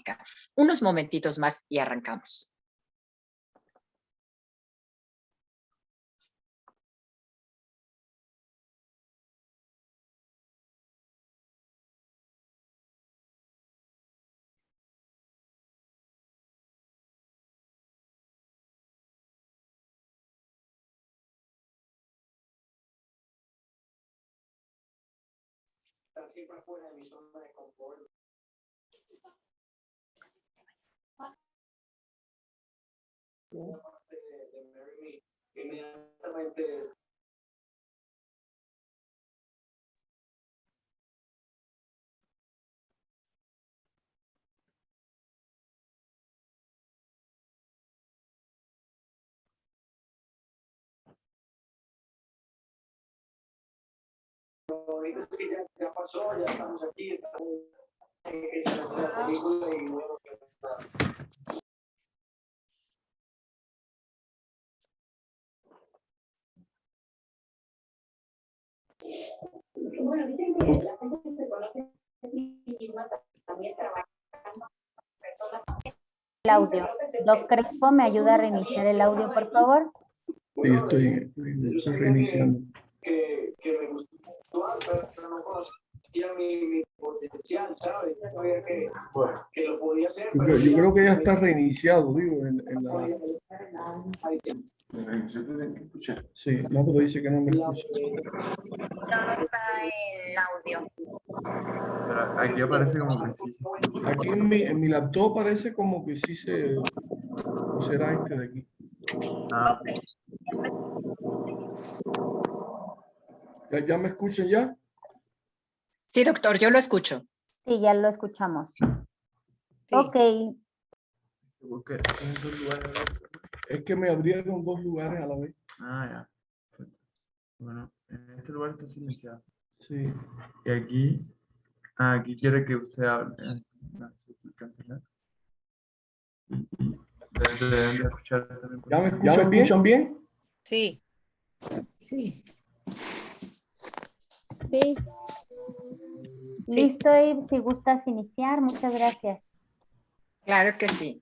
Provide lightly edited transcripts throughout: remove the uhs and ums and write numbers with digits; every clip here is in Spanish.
plática. Unos momentitos más y arrancamos. Siempre fuera de mi zona de confort. Una parte de Mary inmediatamente. Ahorita sí ya pasó, ya estamos aquí, estamos en la película y bueno, bueno, dicen que la gente que se conoce también trabaja personas. El audio. Doc Crespo, ¿me ayuda a reiniciar el audio, por favor? Sí, estoy reiniciando. Que me gustó, pero no conocía mi potencial, ¿sabes? No sabía que lo podía hacer. Yo creo que ya está reiniciado, digo, en la... Sí, no, pero dice que no me escucha. No está en audio. Pero aquí aparece como que sí. Aquí en mi laptop parece como que sí se... ¿O será este de aquí? Ah, ¿Ya me escuchan ya? Sí, doctor, yo lo escucho. Sí, ya lo escuchamos. Sí. Ok, porque en 2 lugares. Es que me abrieron 2 lugares a la vez. Ah, ya. Perfecto. Bueno, en este lugar está silenciado. Sí. Y aquí quiere que usted hable. Cancelar. Deben de escuchar también. ¿Ya me escuchan bien? Sí. sí. Listo, Eve, si gustas iniciar, muchas gracias. Claro que sí.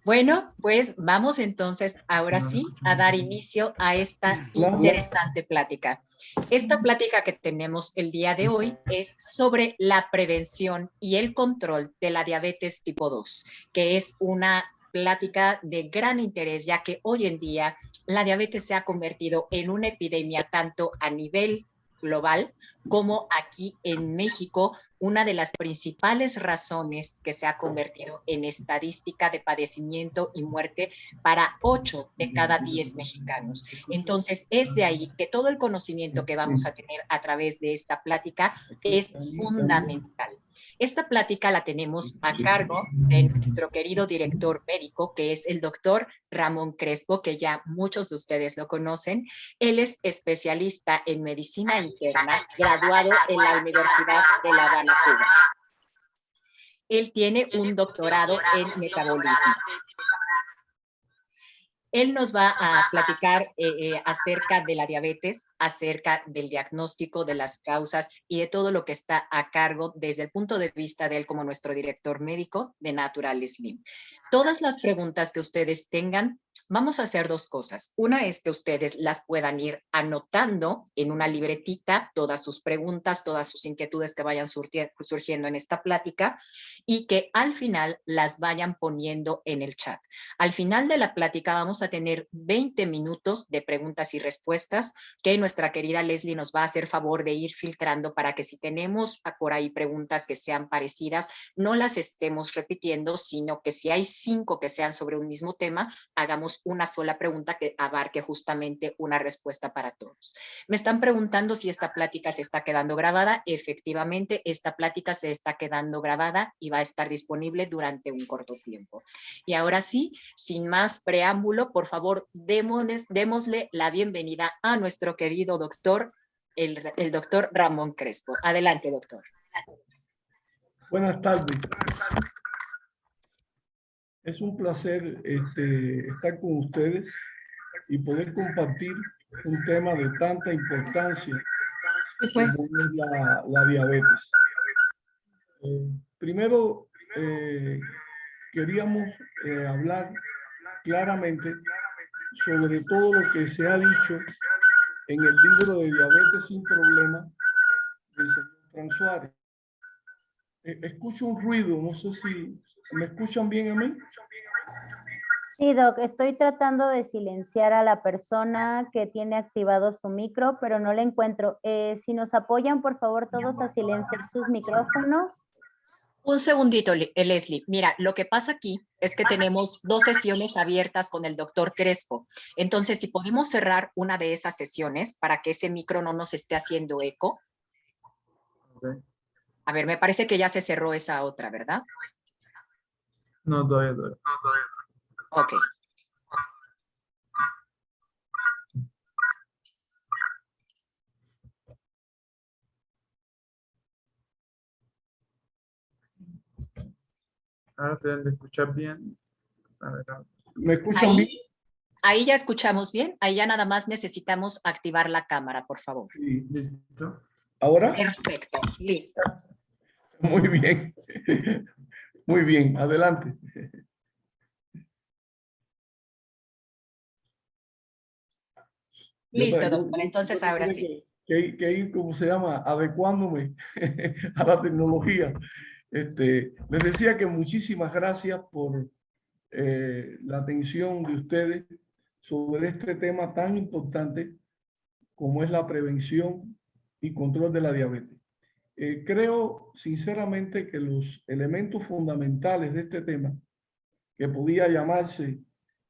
Bueno, pues vamos entonces ahora sí a dar inicio a esta interesante plática. Esta plática que tenemos el día de hoy es sobre la prevención y el control de la diabetes tipo 2, que es una plática de gran interés, ya que hoy en día la diabetes se ha convertido en una epidemia tanto a nivel global como aquí en México, una de las principales razones que se ha convertido en estadística de padecimiento y muerte para 8 de cada 10 mexicanos. Entonces, es de ahí que todo el conocimiento que vamos a tener a través de esta plática es fundamental. Esta plática la tenemos a cargo de nuestro querido director médico, que es el doctor Ramón Crespo, que ya muchos de ustedes lo conocen. Él es especialista en medicina interna, graduado en la Universidad de La Habana, Cuba. Él tiene un doctorado en metabolismo. Él nos va a platicar acerca de la diabetes, acerca del diagnóstico, de las causas y de todo lo que está a cargo desde el punto de vista de él como nuestro director médico de Natural Slim. Todas las preguntas que ustedes tengan, vamos a hacer 2 cosas. Una es que ustedes las puedan ir anotando en una libretita, todas sus preguntas, todas sus inquietudes que vayan surgiendo en esta plática y que al final las vayan poniendo en el chat. Al final de la plática vamos a tener 20 minutos de preguntas y respuestas que nuestra querida Leslie nos va a hacer favor de ir filtrando para que si tenemos por ahí preguntas que sean parecidas, no las estemos repitiendo, sino que si hay 5 que sean sobre un mismo tema, hagamos una sola pregunta que abarque justamente una respuesta para todos. Me están preguntando si esta plática se está quedando grabada. Efectivamente, esta plática se está quedando grabada y va a estar disponible durante un corto tiempo. Y ahora sí, sin más preámbulo, por favor, démosle la bienvenida a nuestro querido doctor, el doctor Ramón Crespo. Adelante, doctor. Buenas tardes. Es un placer estar con ustedes y poder compartir un tema de tanta importancia como es la diabetes. Primero, queríamos hablar claramente sobre todo lo que se ha dicho en el libro de Diabetes sin Problemas del señor Fran Suárez. Escucho un ruido, no sé si me escuchan bien a mí. Sí, Doc, estoy tratando de silenciar a la persona que tiene activado su micro, pero no la encuentro. Si nos apoyan, por favor, todos a silenciar sus micrófonos. Un segundito, Leslie. Mira, lo que pasa aquí es que tenemos 2 sesiones abiertas con el doctor Crespo. Entonces, si podemos cerrar una de esas sesiones para que ese micro no nos esté haciendo eco. Ok. A ver, me parece que ya se cerró esa otra, ¿verdad? No, todavía. Ok. Ahora te deben de escuchar bien. A ver, ¿Me escuchan bien? Ahí ya escuchamos bien. Ahí ya nada más necesitamos activar la cámara, por favor. Sí. listo. ¿Ahora? Perfecto, listo. Muy bien. Muy bien, adelante. Listo, doctor. Entonces, ahora tendré sí. que ir, ¿cómo se llama? Adecuándome a la tecnología. Les decía que muchísimas gracias por la atención de ustedes sobre este tema tan importante como es la prevención y control de la diabetes. Creo sinceramente que los elementos fundamentales de este tema, que podía llamarse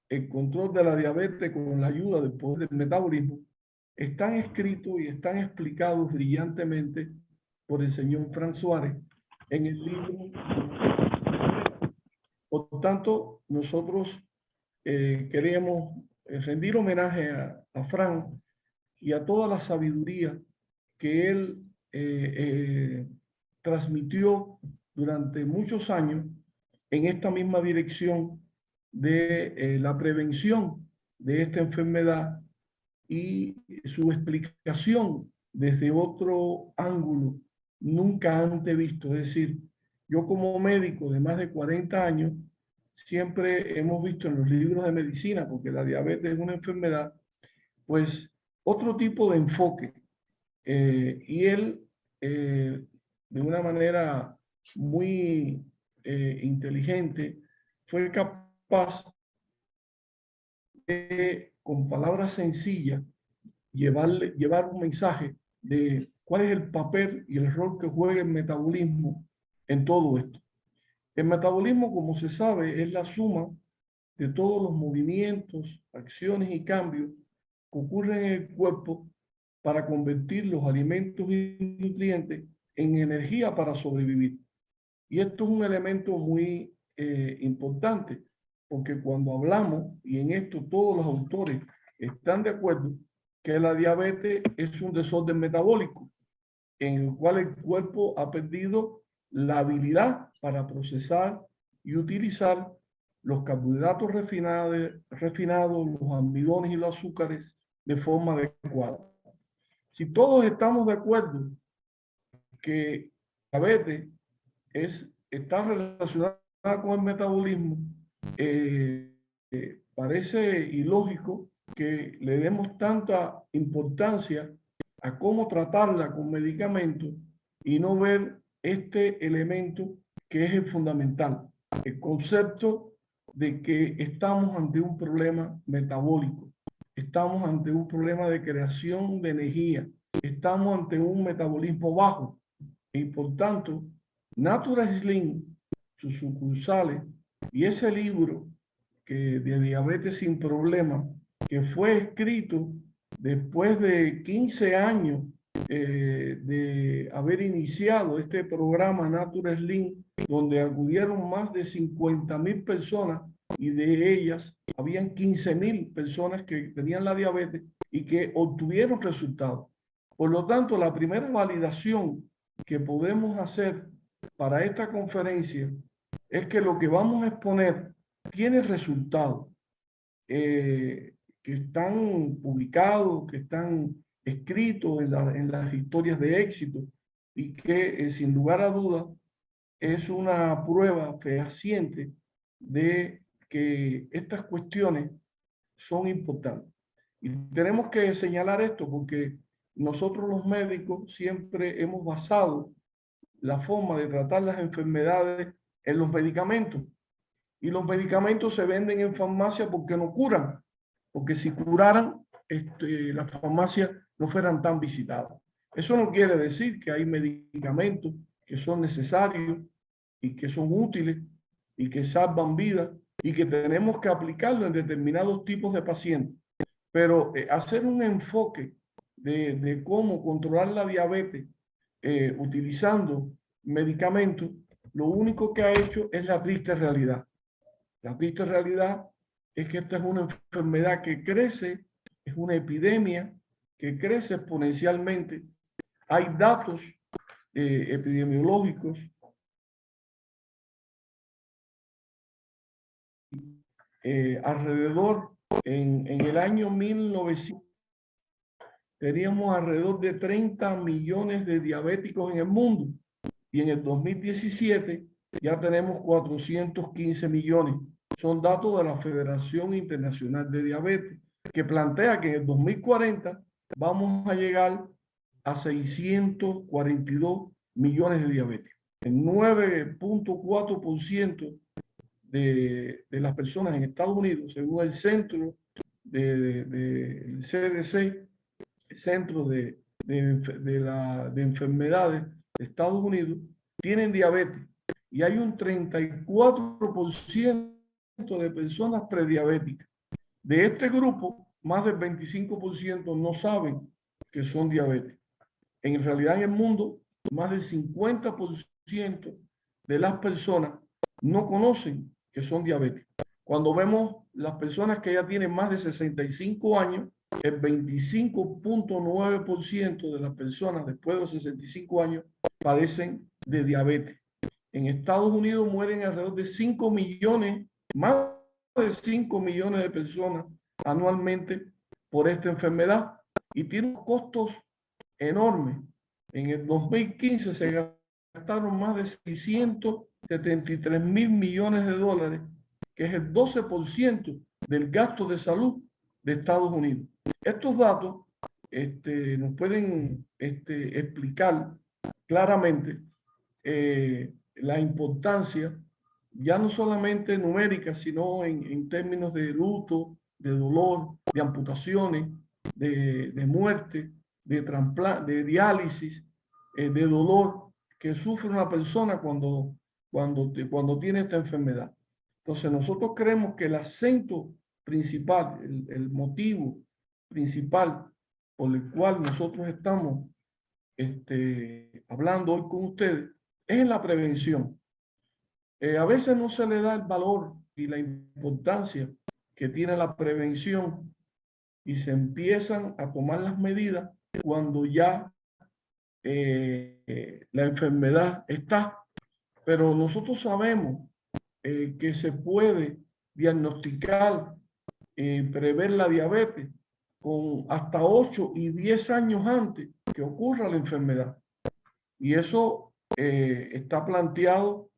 el control de la diabetes con la ayuda del poder del metabolismo, están escritos y están explicados brillantemente por el señor Fran Suárez en el libro. Por tanto, nosotros queremos rendir homenaje a Fran y a toda la sabiduría que él transmitió durante muchos años en esta misma dirección de la prevención de esta enfermedad y su explicación desde otro ángulo nunca antes visto. Es decir, yo como médico de más de 40 años, siempre hemos visto en los libros de medicina, porque la diabetes es una enfermedad, pues otro tipo de enfoque. Y él, de una manera muy inteligente, fue capaz de, con palabras sencillas, llevar un mensaje de cuál es el papel y el rol que juega el metabolismo en todo esto. El metabolismo, como se sabe, es la suma de todos los movimientos, acciones y cambios que ocurren en el cuerpo para convertir los alimentos y nutrientes en energía para sobrevivir. Y esto es un elemento muy importante, porque cuando hablamos, y en esto todos los autores están de acuerdo, que la diabetes es un desorden metabólico, en el cual el cuerpo ha perdido la habilidad para procesar y utilizar los carbohidratos refinados, los almidones y los azúcares de forma adecuada. Si todos estamos de acuerdo que la diabetes está relacionada con el metabolismo, parece ilógico que le demos tanta importancia a cómo tratarla con medicamentos y no ver este elemento que es el fundamental, el concepto de que estamos ante un problema metabólico, estamos ante un problema de creación de energía, estamos ante un metabolismo bajo y por tanto Natural Slim, sus sucursales y ese libro de Diabetes sin Problemas, que fue escrito después de 15 años de haber iniciado este programa Natural Slim, donde acudieron más de 50,000 personas y de ellas habían 15,000 personas que tenían la diabetes y que obtuvieron resultados. Por lo tanto, la primera validación que podemos hacer para esta conferencia es que lo que vamos a exponer tiene resultados que están publicados, que están escritos en las historias de éxito y que sin lugar a dudas es una prueba fehaciente de que estas cuestiones son importantes. Y tenemos que señalar esto porque nosotros los médicos siempre hemos basado la forma de tratar las enfermedades en los medicamentos. Y los medicamentos se venden en farmacia porque no curan. Porque si curaran, las farmacias no fueran tan visitadas. Eso no quiere decir que hay medicamentos que son necesarios y que son útiles y que salvan vidas y que tenemos que aplicarlo en determinados tipos de pacientes. Pero hacer un enfoque de cómo controlar la diabetes utilizando medicamentos, lo único que ha hecho es la triste realidad. La triste realidad es que esta es una enfermedad que crece, es una epidemia que crece exponencialmente. Hay datos epidemiológicos alrededor, en el año 1900, teníamos alrededor de 30 millones de diabéticos en el mundo y en el 2017 ya tenemos 415 millones. Son datos de la Federación Internacional de Diabetes, que plantea que en el 2040 vamos a llegar a 642 millones de diabéticos. El 9.4% de las personas en Estados Unidos, según el centro del CDC, el Centro de Enfermedades de Estados Unidos, tienen diabetes. Y hay un 34% de personas prediabéticas. De este grupo, más del 25% no saben que son diabéticos. En realidad, en el mundo, más del 50% de las personas no conocen que son diabéticos. Cuando vemos las personas que ya tienen más de 65 años, el 25.9% de las personas después de los 65 años padecen de diabetes. En Estados Unidos mueren alrededor de 5 millones, más de 5 millones de personas anualmente por esta enfermedad y tiene unos costos enormes. En el 2015 se gastaron más de 673 mil millones de dólares, que es el 12% del gasto de salud de Estados Unidos. Estos datos nos pueden explicar claramente la importancia, ya no solamente numérica, sino en términos de luto, de dolor, de amputaciones, de muerte, de diálisis, de dolor que sufre una persona cuando tiene esta enfermedad. Entonces nosotros creemos que el acento principal, el motivo principal por el cual nosotros estamos hablando hoy con ustedes es en la prevención. A veces no se le da el valor y la importancia que tiene la prevención y se empiezan a tomar las medidas cuando ya la enfermedad está. Pero nosotros sabemos que se puede diagnosticar, prever la diabetes con hasta 8 y 10 años antes que ocurra la enfermedad. Y eso está planteado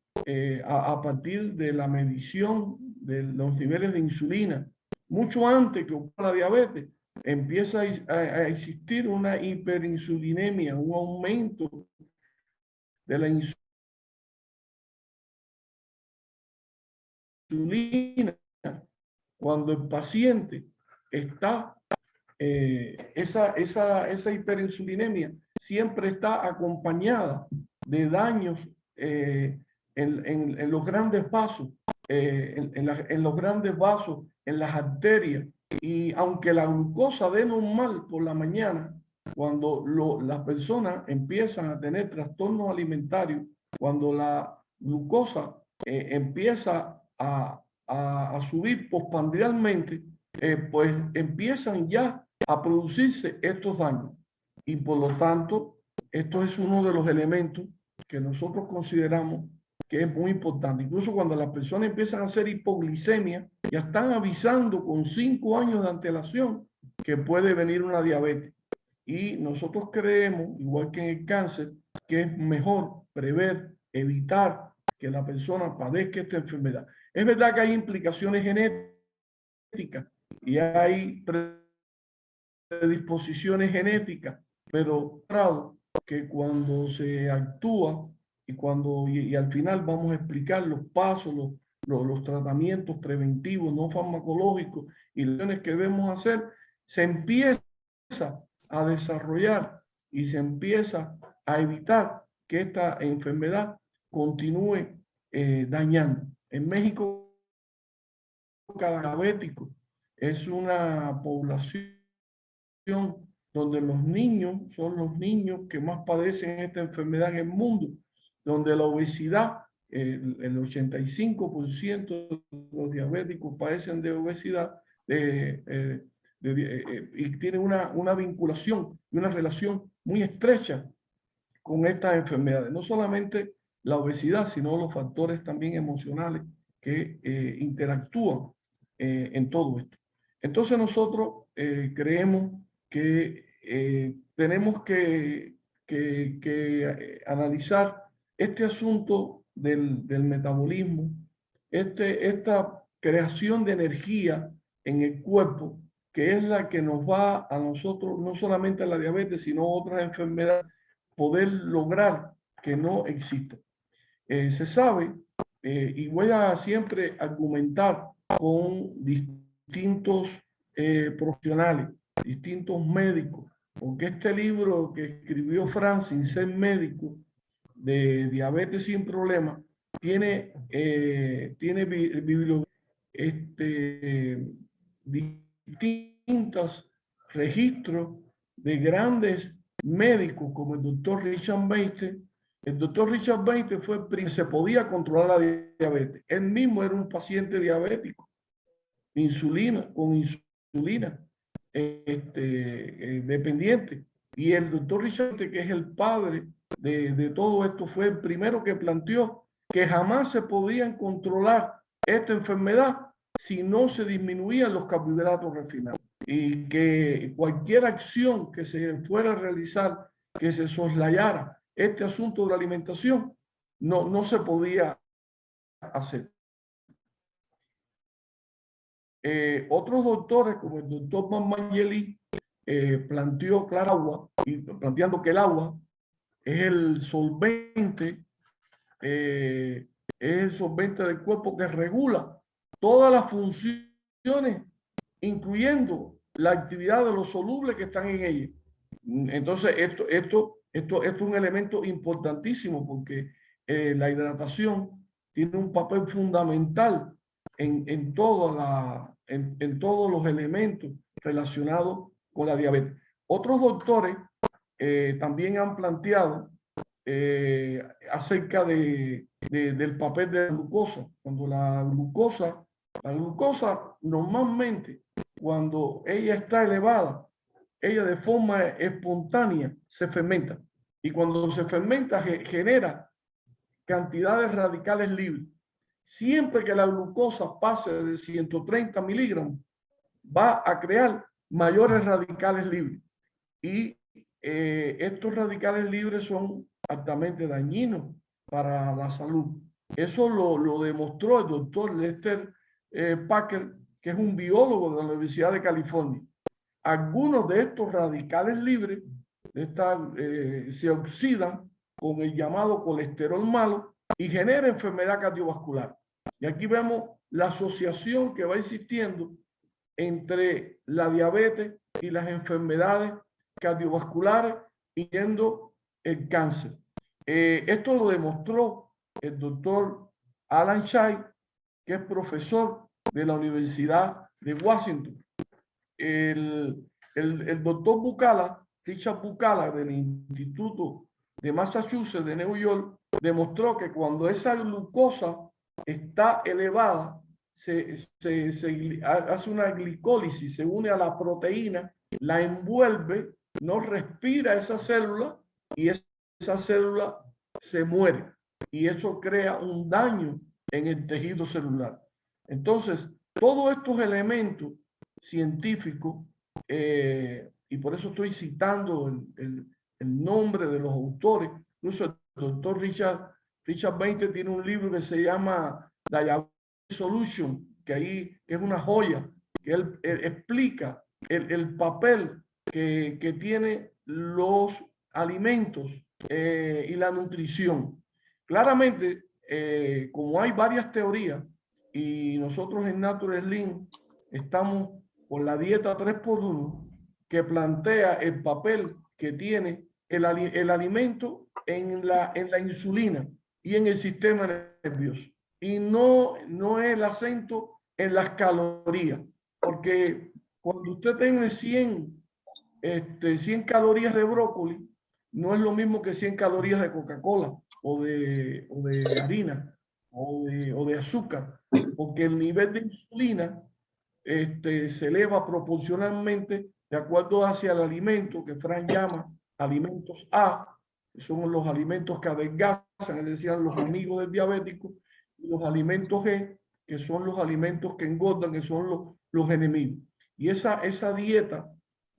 a partir de la medición de los niveles de insulina. Mucho antes que ocurra la diabetes, empieza a existir una hiperinsulinemia, un aumento de la insulina. Cuando el paciente está, esa hiperinsulinemia siempre está acompañada de daños en los grandes vasos, en los grandes vasos, en las arterias. Y aunque la glucosa dé normal por la mañana, cuando las personas empiezan a tener trastornos alimentarios, cuando la glucosa empieza a subir postprandialmente, pues empiezan ya a producirse estos daños. Y por lo tanto, esto es uno de los elementos que nosotros consideramos que es muy importante. Incluso cuando las personas empiezan a hacer hipoglicemia, ya están avisando con 5 años de antelación que puede venir una diabetes. Y nosotros creemos, igual que en el cáncer, que es mejor prever, evitar que la persona padezca esta enfermedad. Es verdad que hay implicaciones genéticas y hay predisposiciones genéticas, pero claro que cuando se actúa y al final vamos a explicar los pasos, los tratamientos preventivos, no farmacológicos y las acciones que debemos hacer, se empieza a desarrollar y se empieza a evitar que esta enfermedad continúe dañando. En México, cada diabético es una población donde los niños son los niños que más padecen esta enfermedad en el mundo, donde la obesidad, el 85% de los diabéticos padecen de obesidad y tienen una vinculación y una relación muy estrecha con estas enfermedades. No solamente la obesidad, sino los factores también emocionales que interactúan en todo esto. Entonces nosotros creemos que tenemos que analizar este asunto del metabolismo, esta creación de energía en el cuerpo, que es la que nos va a nosotros, no solamente a la diabetes, sino a otras enfermedades, poder lograr que no exista. Se sabe, y voy a siempre argumentar con distintos profesionales, distintos médicos, porque este libro que escribió Franz, Sin ser médico, de diabetes sin problemas, tiene distintos registros de grandes médicos como el doctor Richard Beister. El doctor Richard Beister fue el primero que se podía controlar la diabetes. Él mismo era un paciente diabético, con insulina dependiente. Y el doctor Richard Beister, que es el padre de todo esto, fue el primero que planteó que jamás se podían controlar esta enfermedad si no se disminuían los carbohidratos refinados, y que cualquier acción que se fuera a realizar que se soslayara este asunto de la alimentación no se podía hacer. Otros doctores, como el doctor Mamangeli, planteó planteando que el agua es el solvente del cuerpo que regula todas las funciones, incluyendo la actividad de los solubles que están en ella. Entonces, esto es un elemento importantísimo porque la hidratación tiene un papel fundamental en todos los elementos relacionados con la diabetes. Otros doctores también han planteado acerca del papel de la glucosa. Cuando la glucosa normalmente, cuando ella está elevada, ella de forma espontánea se fermenta. Y cuando se fermenta genera cantidades radicales libres. Siempre que la glucosa pase de 130 miligramos, va a crear mayores radicales libres. Y estos radicales libres son altamente dañinos para la salud. Eso lo demostró el doctor Lester Packer, que es un biólogo de la Universidad de California. Algunos de estos radicales libres se oxidan con el llamado colesterol malo y genera enfermedad cardiovascular. Y aquí vemos la asociación que va existiendo entre la diabetes y las enfermedades cardiovasculares, incluyendo el cáncer. Esto lo demostró el doctor Alan Shai, que es profesor de la Universidad de Washington. El doctor Bucala, Richard Bucala, del Instituto de Massachusetts de New York, demostró que cuando esa glucosa está elevada, se hace una glicólisis, se une a la proteína, la envuelve, no respira esa célula y esa célula se muere. Y eso crea un daño en el tejido celular. Entonces, todos estos elementos científicos, y por eso estoy citando el nombre de los autores, incluso el doctor Richard Richard Beinter tiene un libro que se llama Diabetes Solution, que ahí es una joya, que él explica el papel que tiene los alimentos y la nutrición. Claramente, como hay varias teorías y nosotros en Natural Slim estamos con la dieta 3x1 que plantea el papel que tiene el alimento en la insulina y en el sistema nervioso. Y no es el acento en las calorías, porque cuando usted tiene 100 calorías de brócoli, no es lo mismo que 100 calorías de Coca-Cola o de harina o de azúcar, porque el nivel de insulina se eleva proporcionalmente de acuerdo hacia el alimento que Frank llama alimentos A, que son los alimentos que adelgazan, es decir, los amigos del diabético, y los alimentos G, que son los alimentos que engordan, que son los enemigos. Y esa dieta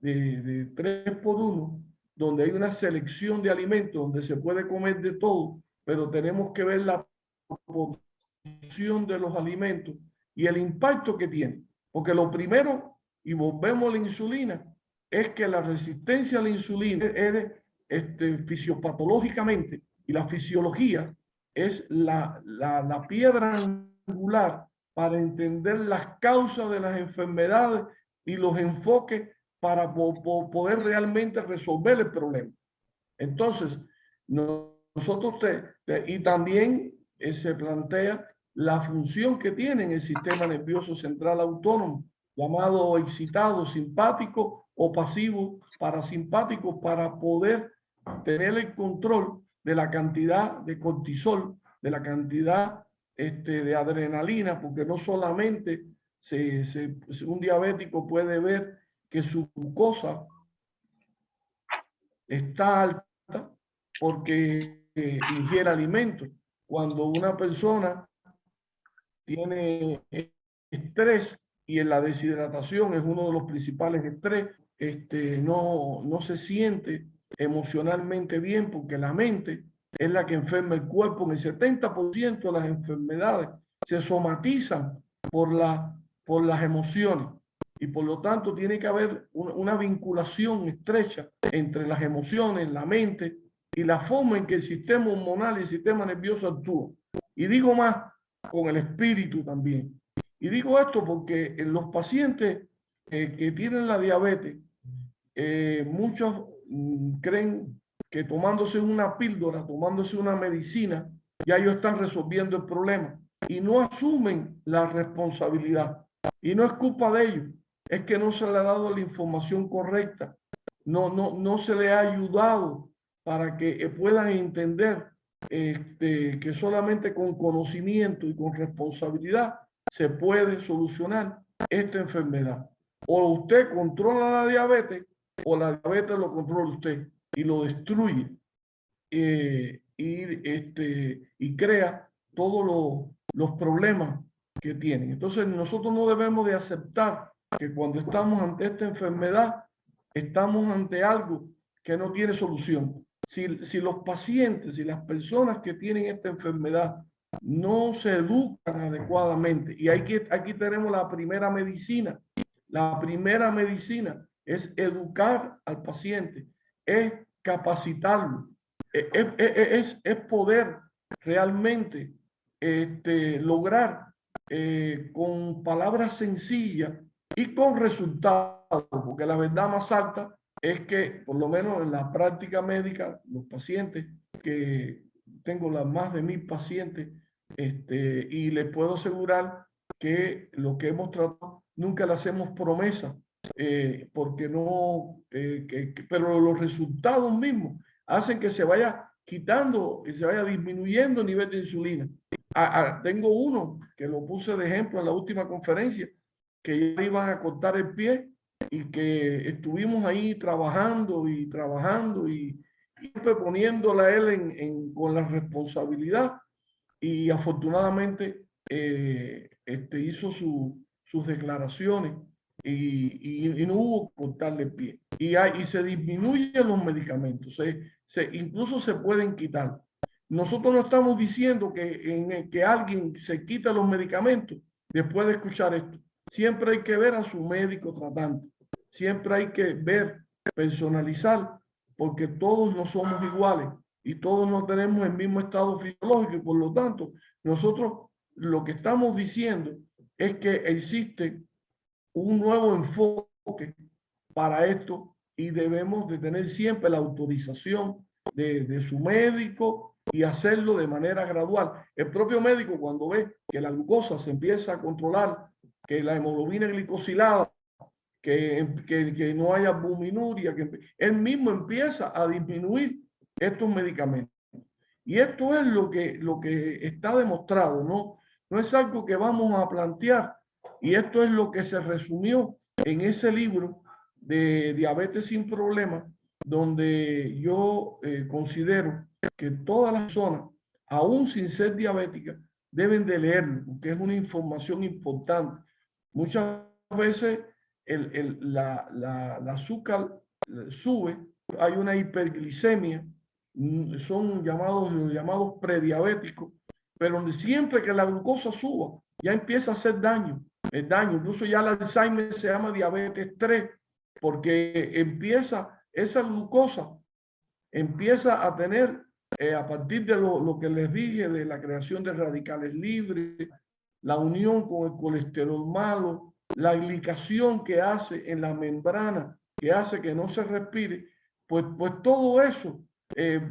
de 3x1, donde hay una selección de alimentos, donde se puede comer de todo, pero tenemos que ver la proporción de los alimentos y el impacto que tiene. Porque lo primero, y volvemos a la insulina, es que la resistencia a la insulina es fisiopatológicamente, y la fisiología es la piedra angular para entender las causas de las enfermedades y los enfoques para poder realmente resolver el problema. Entonces, nosotros y también se plantea la función que tiene en el sistema nervioso central autónomo, llamado excitado, simpático o pasivo, parasimpático, para poder tener el control de la cantidad de cortisol, de la cantidad de adrenalina, porque no solamente un diabético puede ver que su glucosa está alta porque ingiere alimentos. Cuando una persona tiene estrés, y en la deshidratación es uno de los principales estrés, no se siente emocionalmente bien, porque la mente es la que enferma el cuerpo. En el 70% de las enfermedades se somatizan por las emociones, y por lo tanto tiene que haber una vinculación estrecha entre las emociones, la mente y la forma en que el sistema hormonal y el sistema nervioso actúan. Y digo más, con el espíritu también. Y digo esto porque en los pacientes que tienen la diabetes, muchos creen que tomándose una píldora, tomándose una medicina, ya ellos están resolviendo el problema, y no asumen la responsabilidad. Y no es culpa de ellos, es que no se le ha dado la información correcta, no se le ha ayudado para que puedan entender que solamente con conocimiento y con responsabilidad se puede solucionar esta enfermedad. O usted controla la diabetes, o la diabetes lo controla usted y lo destruye, y crea todos los problemas que tienen. Entonces nosotros no debemos de aceptar que cuando estamos ante esta enfermedad, estamos ante algo que no tiene solución. Si los pacientes y las personas que tienen esta enfermedad no se educan adecuadamente, y aquí tenemos la primera medicina. La primera medicina es educar al paciente, es capacitarlo, es poder realmente lograr con palabras sencillas y con resultados, porque la verdad más alta es que, por lo menos en la práctica médica, los pacientes, que tengo más de 1000 pacientes, y les puedo asegurar que lo que hemos tratado nunca le hacemos promesa, porque no, pero los resultados mismos hacen que se vaya quitando y se vaya disminuyendo el nivel de insulina. Tengo uno que lo puse de ejemplo en la última conferencia, que ya iban a cortar el pie, y que estuvimos ahí trabajando y siempre poniéndole a él con la responsabilidad, y afortunadamente hizo sus declaraciones, y no hubo que cortarle el pie, y se disminuyen los medicamentos, incluso se pueden quitar. nosotros no estamos diciendo que alguien se quita los medicamentos después de escuchar esto. Siempre hay que ver a su médico tratante. Siempre hay que ver, personalizar, porque todos no somos iguales y todos no tenemos el mismo estado fisiológico. Y por lo tanto, nosotros lo que estamos diciendo es que existe un nuevo enfoque para esto y debemos de tener siempre la autorización de su médico y hacerlo de manera gradual. El propio médico, cuando ve que la glucosa se empieza a controlar, que la hemoglobina glicosilada, que no haya albuminuria, que él mismo empieza a disminuir estos medicamentos. Y esto es lo que está demostrado, ¿no? No es algo que vamos a plantear. Y esto es lo que se resumió en ese libro de Diabetes sin Problemas, donde yo considero que todas las personas, aún sin ser diabéticas, deben de leerlo, porque es una información importante. Muchas veces la azúcar sube, hay una hiperglicemia, son llamados prediabéticos, pero siempre que la glucosa suba, ya empieza a hacer daño. El daño, incluso ya el Alzheimer se llama diabetes 3, porque empieza esa glucosa, empieza a tener, a partir de lo que les dije, de la creación de radicales libres, la unión con el colesterol malo, la glicación que hace en la membrana, que hace que no se respire, pues todo eso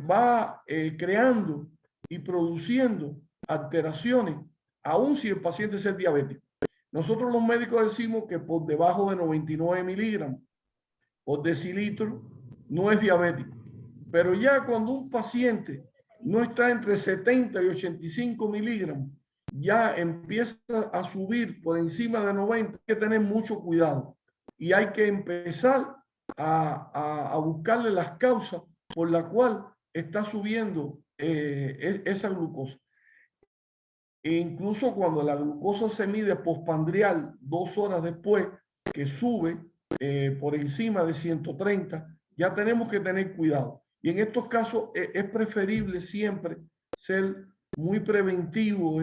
va creando y produciendo alteraciones, aun si el paciente es diabético. Nosotros los médicos decimos que por debajo de 99 miligramos por decilitro no es diabético. Pero ya cuando un paciente no está entre 70 y 85 miligramos, ya empieza a subir por encima de 90, hay que tener mucho cuidado. Y hay que empezar a buscarle las causas por las cuales está subiendo esa glucosa. E incluso cuando la glucosa se mide postprandial 2 horas después, que sube por encima de 130, ya tenemos que tener cuidado. Y en estos casos es preferible siempre ser muy preventivo,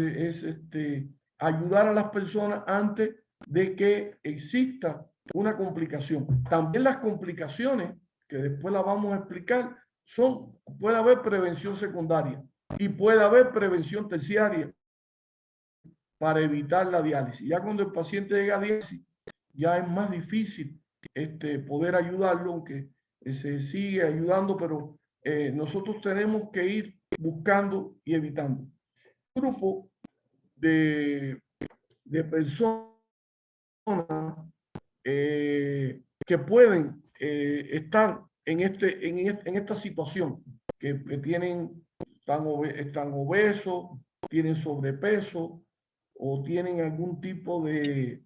ayudar a las personas antes de que exista una complicación. También las complicaciones, que después las vamos a explicar, puede haber prevención secundaria y puede haber prevención terciaria para evitar la diálisis. Ya cuando el paciente llega a diálisis, ya es más difícil poder ayudarlo, aunque se sigue ayudando, pero nosotros tenemos que ir buscando y evitando. Un grupo de personas que pueden estar en esta situación, que están obesos, tienen sobrepeso o tienen algún tipo de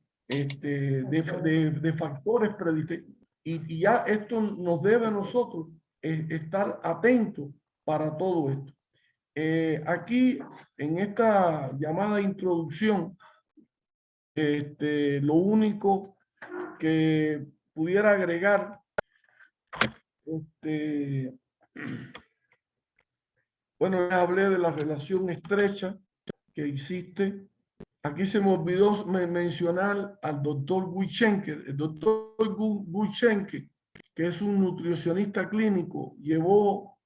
factores predispuestos. Y ya esto nos debe a nosotros estar atentos para todo esto. Aquí, en esta llamada introducción, lo único que pudiera agregar, bueno, ya hablé de la relación estrecha que existe. Aquí se me olvidó mencionar al doctor Guichenque. El doctor Guichenque, que es un nutricionista clínico, llevó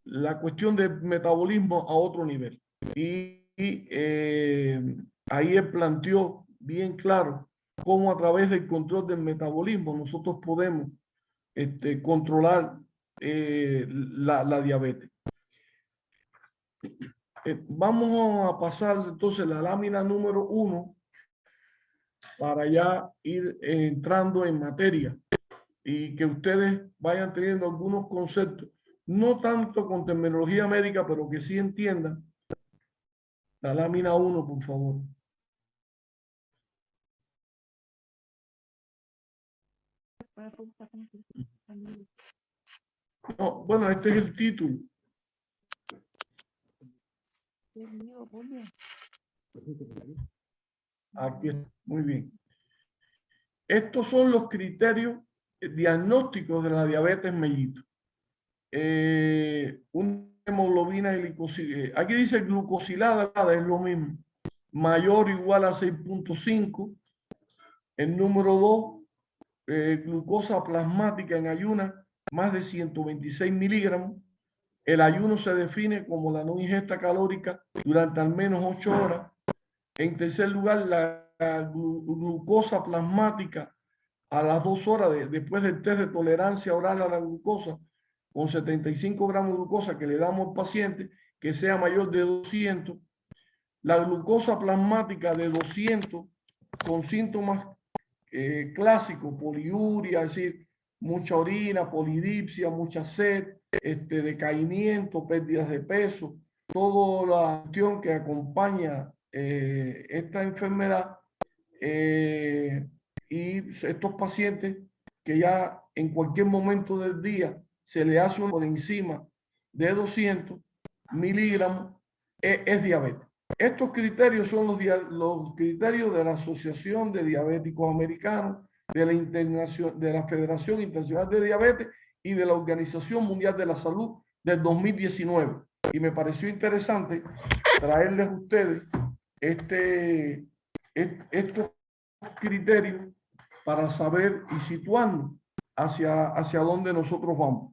la cuestión del metabolismo a otro nivel. Y ahí él planteó bien claro cómo a través del control del metabolismo nosotros podemos controlar la diabetes. Vamos a pasar entonces la lámina número 1 para ya ir entrando en materia y que ustedes vayan teniendo algunos conceptos, no tanto con terminología médica, pero que sí entiendan. La lámina 1, por favor. No, bueno, este es el título. Aquí está, muy bien. Estos son los criterios diagnósticos de la diabetes mellitus. Un hemoglobina glicosilada. Aquí dice glucosilada, es lo mismo. Mayor o igual a 6.5. El número 2, glucosa plasmática en ayunas, más de 126 miligramos. El ayuno se define como la no ingesta calórica durante al menos 8 horas. En tercer lugar, la glucosa plasmática a las 2 horas después del test de tolerancia oral a la glucosa, con 75 gramos de glucosa que le damos al paciente, que sea mayor de 200. La glucosa plasmática de 200 con síntomas clásicos, poliuria, es decir, mucha orina, polidipsia, mucha sed, decaimiento, pérdidas de peso, toda la cuestión que acompaña esta enfermedad, y estos pacientes que ya en cualquier momento del día se le hace por encima de 200 miligramos, es diabetes. Estos criterios son los criterios de la Asociación de Diabéticos Americanos, de la Federación Internacional de Diabetes y de la Organización Mundial de la Salud del 2019. Y me pareció interesante traerles a ustedes estos criterios para saber y situarnos hacia dónde nosotros vamos.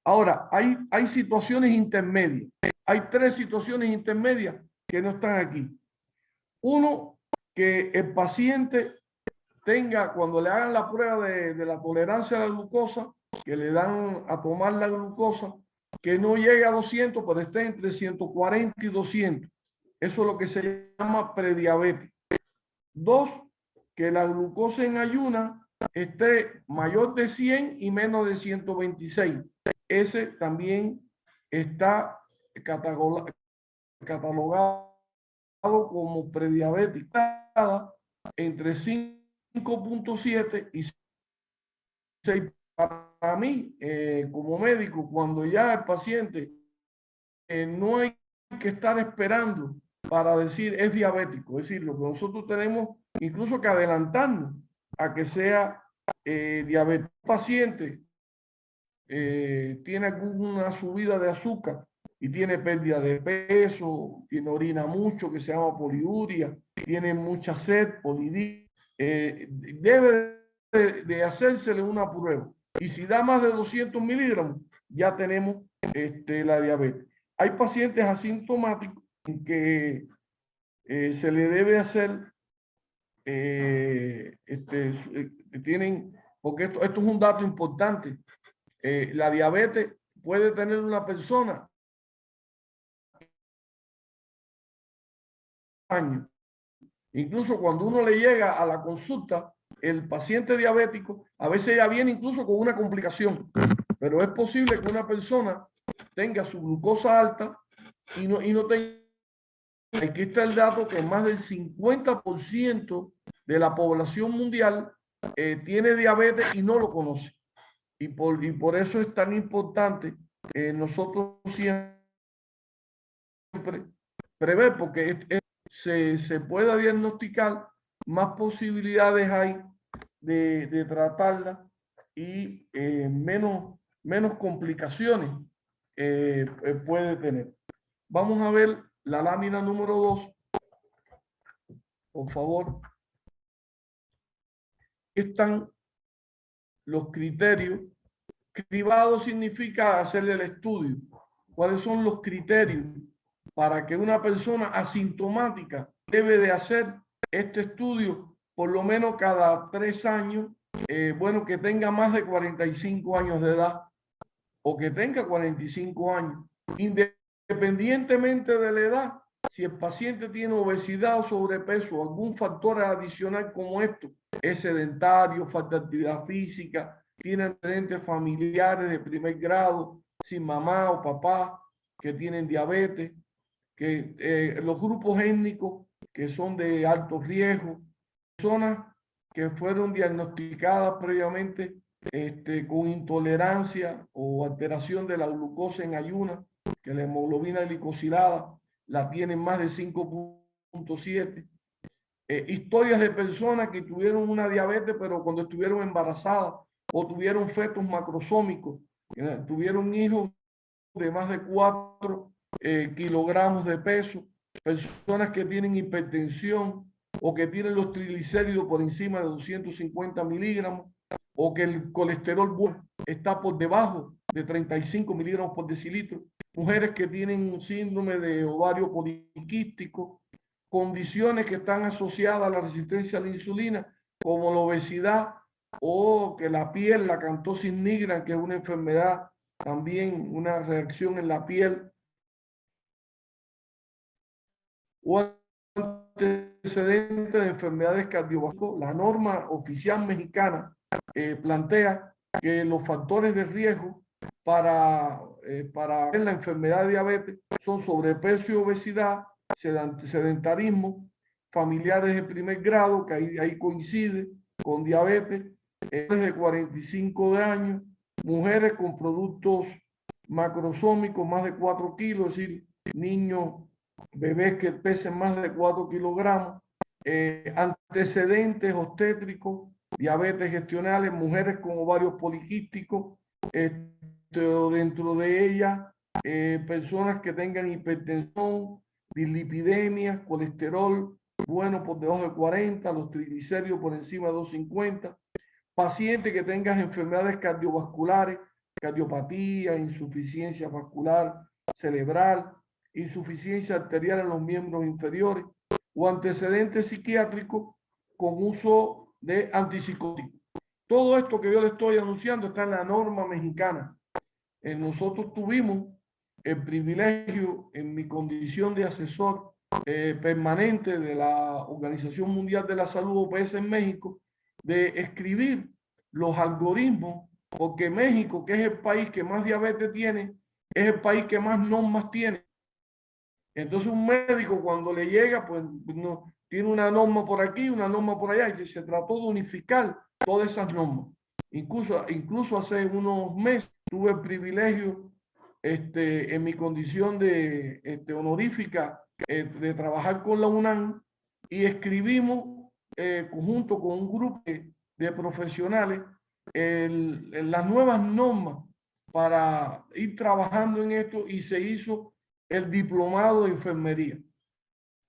Ahora, hay situaciones intermedias. Hay 3 situaciones intermedias que no están aquí. Uno, que el paciente tenga, cuando le hagan la prueba de la tolerancia a la glucosa, que le dan a tomar la glucosa, que no llegue a 200, pero esté entre 140 y 200. Eso es lo que se llama prediabetes. 2, que la glucosa en ayuna esté mayor de 100 y menos de 126. Ese también está catalogado como prediabético entre 5.7 y 6. Para mí, como médico, cuando ya el paciente no hay que estar esperando para decir es diabético, es decir, lo que nosotros tenemos incluso que adelantarnos a que sea diabético. El paciente tiene alguna subida de azúcar y tiene pérdida de peso, tiene orina mucho, que se llama poliuria, tiene mucha sed, polidipsia, debe de hacérsele una prueba. Y si da más de 200 miligramos, ya tenemos la diabetes. Hay pacientes asintomáticos que se le debe hacer, tienen, porque esto es un dato importante. La diabetes puede tener una persona años. Incluso cuando uno le llega a la consulta, el paciente diabético a veces ya viene incluso con una complicación, pero es posible que una persona tenga su glucosa alta y no tenga. Aquí está el dato que más del 50% de la población mundial tiene diabetes y no lo conoce. Y por eso es tan importante nosotros siempre prever, porque se pueda diagnosticar, más posibilidades hay de tratarla y menos complicaciones puede tener. Vamos a ver la lámina número 2, por favor. Están los criterios. Cribado significa hacerle el estudio. ¿Cuáles son los criterios para que una persona asintomática debe de hacer este estudio por lo menos cada 3 años? Bueno, que tenga más de 45 años de edad o que tenga 45 años. Independientemente de la edad, si el paciente tiene obesidad o sobrepeso, algún factor adicional como esto, es sedentario, falta de actividad física, tiene antecedentes familiares de primer grado, sin mamá o papá que tienen diabetes, que los grupos étnicos que son de alto riesgo, personas que fueron diagnosticadas previamente con intolerancia o alteración de la glucosa en ayunas, que la hemoglobina glicosilada la tienen más de 5.7. Historias de personas que tuvieron una diabetes pero cuando estuvieron embarazadas o tuvieron fetos macrosómicos, tuvieron hijos de más de 4 kilogramos de peso, personas que tienen hipertensión o que tienen los triglicéridos por encima de 250 miligramos, o que el colesterol bueno está por debajo de 35 miligramos por decilitro, mujeres que tienen un síndrome de ovario poliquístico, condiciones que están asociadas a la resistencia a la insulina, como la obesidad o que la piel, la cantosis nigra, que es una enfermedad, también una reacción en la piel, o antecedentes de enfermedades cardiovasculares. La norma oficial mexicana plantea que los factores de riesgo para la enfermedad de diabetes son sobrepeso y obesidad, sedentarismo, familiares de primer grado, que ahí coincide con diabetes, de 45 de años, mujeres con productos macrosómicos más de 4 kilos, es decir, niños, bebés que pesen más de 4 kilogramos, antecedentes obstétricos, diabetes gestionales, mujeres con ovarios poliquísticos, dentro de ellas personas que tengan hipertensión, dislipidemias, colesterol bueno por debajo de 40, los triglicéridos por encima de 250, pacientes que tengan enfermedades cardiovasculares, cardiopatía, insuficiencia vascular cerebral, insuficiencia arterial en los miembros inferiores o antecedentes psiquiátricos con uso de antipsicóticos. Todo esto que yo le estoy anunciando está en la norma mexicana. Nosotros tuvimos el privilegio, en mi condición de asesor permanente de la Organización Mundial de la Salud, OPS en México, de escribir los algoritmos, porque México, que es el país que más diabetes tiene, es el país que más normas tiene. Entonces un médico cuando le llega, pues no, tiene una norma por aquí, una norma por allá, y se trató de unificar todas esas normas. Incluso hace unos meses tuve el privilegio, en mi condición de honorífica, de trabajar con la UNAM, y escribimos junto con un grupo de profesionales las nuevas normas para ir trabajando en esto, y se hizo el diplomado de enfermería.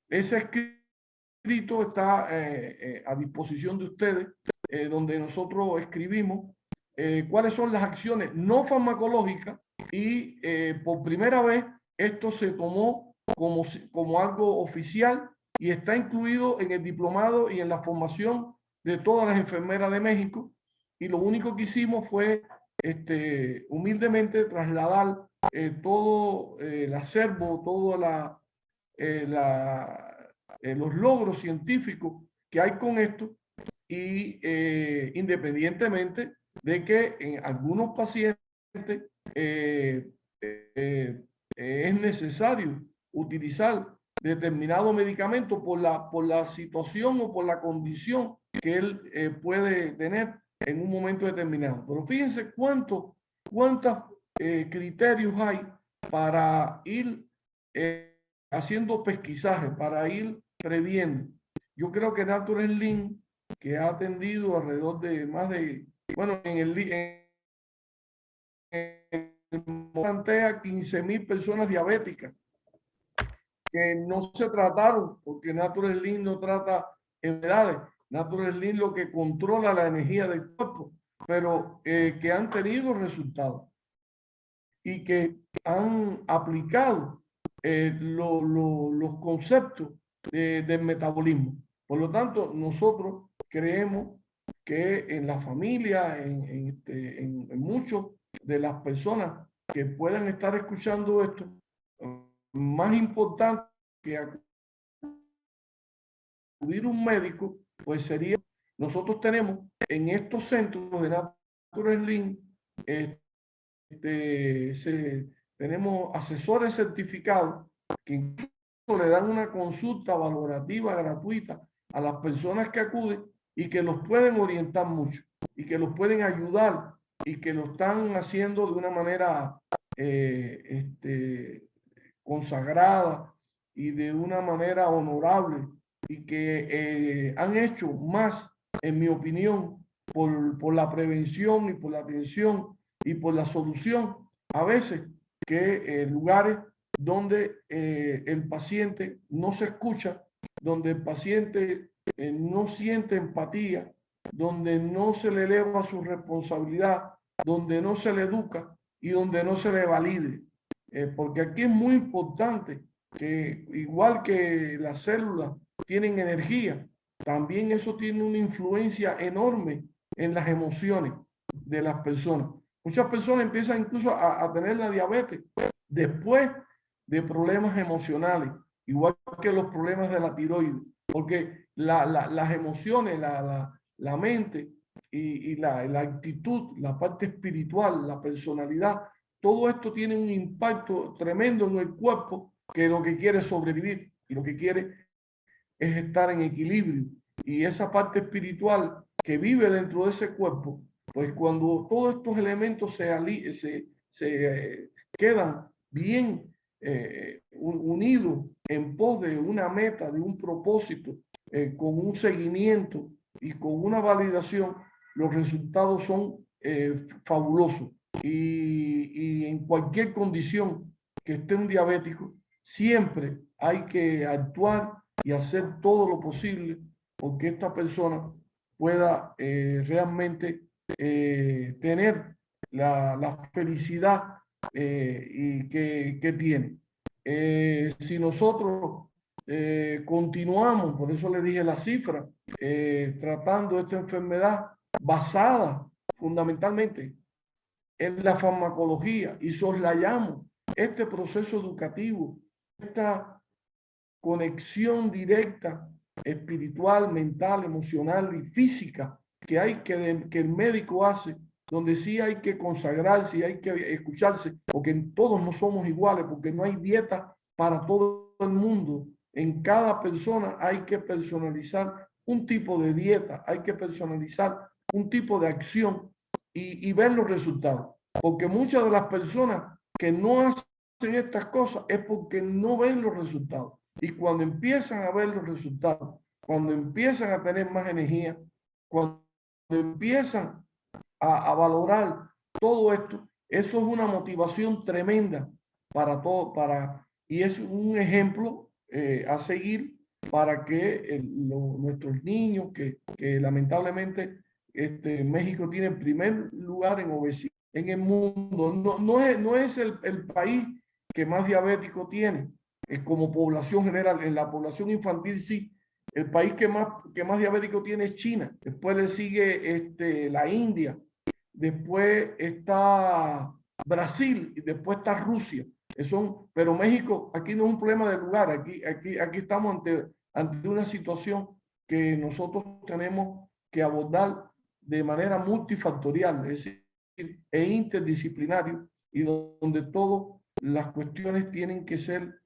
Ese escrito está a disposición de ustedes, donde nosotros escribimos cuáles son las acciones no farmacológicas, y por primera vez esto se tomó como algo oficial y está incluido en el diplomado y en la formación de todas las enfermeras de México. Y lo único que hicimos fue humildemente trasladar todo el acervo, todos los logros científicos que hay con esto, y independientemente de que en algunos pacientes es necesario utilizar determinado medicamento por la situación o por la condición que él puede tener en un momento determinado. Pero fíjense cuántos criterios hay para ir haciendo pesquisaje, para ir previendo. Yo creo que Natural Slim, que ha atendido alrededor de más de, bueno, plantea 15,000 personas diabéticas que no se trataron, porque Natural Slim no trata enfermedades. Natural Slim lo que controla la energía del cuerpo, pero que han tenido resultados y que han aplicado los conceptos del metabolismo. Por lo tanto, nosotros creemos que en la familia, en muchos de las personas que puedan estar escuchando esto, más importante que acudir a un médico, pues sería, nosotros tenemos en estos centros de Natural Slim, tenemos asesores certificados que incluso le dan una consulta valorativa gratuita a las personas que acuden, y que los pueden orientar mucho y que los pueden ayudar, y que lo están haciendo de una manera consagrada y de una manera honorable, y que han hecho más, en mi opinión, por la prevención y por la atención y por la solución, a veces, que lugares donde el paciente no se escucha, donde el paciente no siente empatía, donde no se le eleva su responsabilidad, donde no se le educa y donde no se le valide. Porque aquí es muy importante que igual que las células tienen energía, también eso tiene una influencia enorme en las emociones de las personas. Muchas personas empiezan incluso a tener la diabetes después de problemas emocionales, igual que los problemas de la tiroides, porque las emociones, la mente y la actitud, la parte espiritual, la personalidad, todo esto tiene un impacto tremendo en el cuerpo que lo que quiere es sobrevivir y lo que quiere es estar en equilibrio. Y esa parte espiritual que vive dentro de ese cuerpo, pues cuando todos estos elementos se quedan bien unidos en pos de una meta, de un propósito, con un seguimiento y con una validación, los resultados son fabulosos. Y en cualquier condición que esté un diabético, siempre hay que actuar y hacer todo lo posible porque esta persona pueda realmente tener la felicidad y que tiene. Si nosotros continuamos, por eso le dije la cifra, tratando esta enfermedad basada fundamentalmente en la farmacología y soslayamos este proceso educativo, esta conexión directa espiritual, mental, emocional y física que el médico hace, donde sí hay que consagrarse y hay que escucharse, porque todos no somos iguales, porque no hay dieta para todo el mundo. En cada persona hay que personalizar un tipo de dieta, hay que personalizar un tipo de acción y ver los resultados. Porque muchas de las personas que no hacen estas cosas es porque no ven los resultados. Y cuando empiezan a ver los resultados, cuando empiezan a tener más energía, cuando empiezan a valorar todo esto, eso es una motivación tremenda para todo, y es un ejemplo a seguir para que nuestros niños, que lamentablemente México tiene en primer lugar en obesidad en el mundo, no es el país que más diabéticos tiene, como población general. En la población infantil sí. El país que más diabéticos tiene es China. Después le sigue la India. Después está Brasil y después está Rusia. Pero México, aquí no es un problema de lugar. Aquí estamos ante una situación que nosotros tenemos que abordar de manera multifactorial, es decir, e interdisciplinario, y donde todas las cuestiones tienen que ser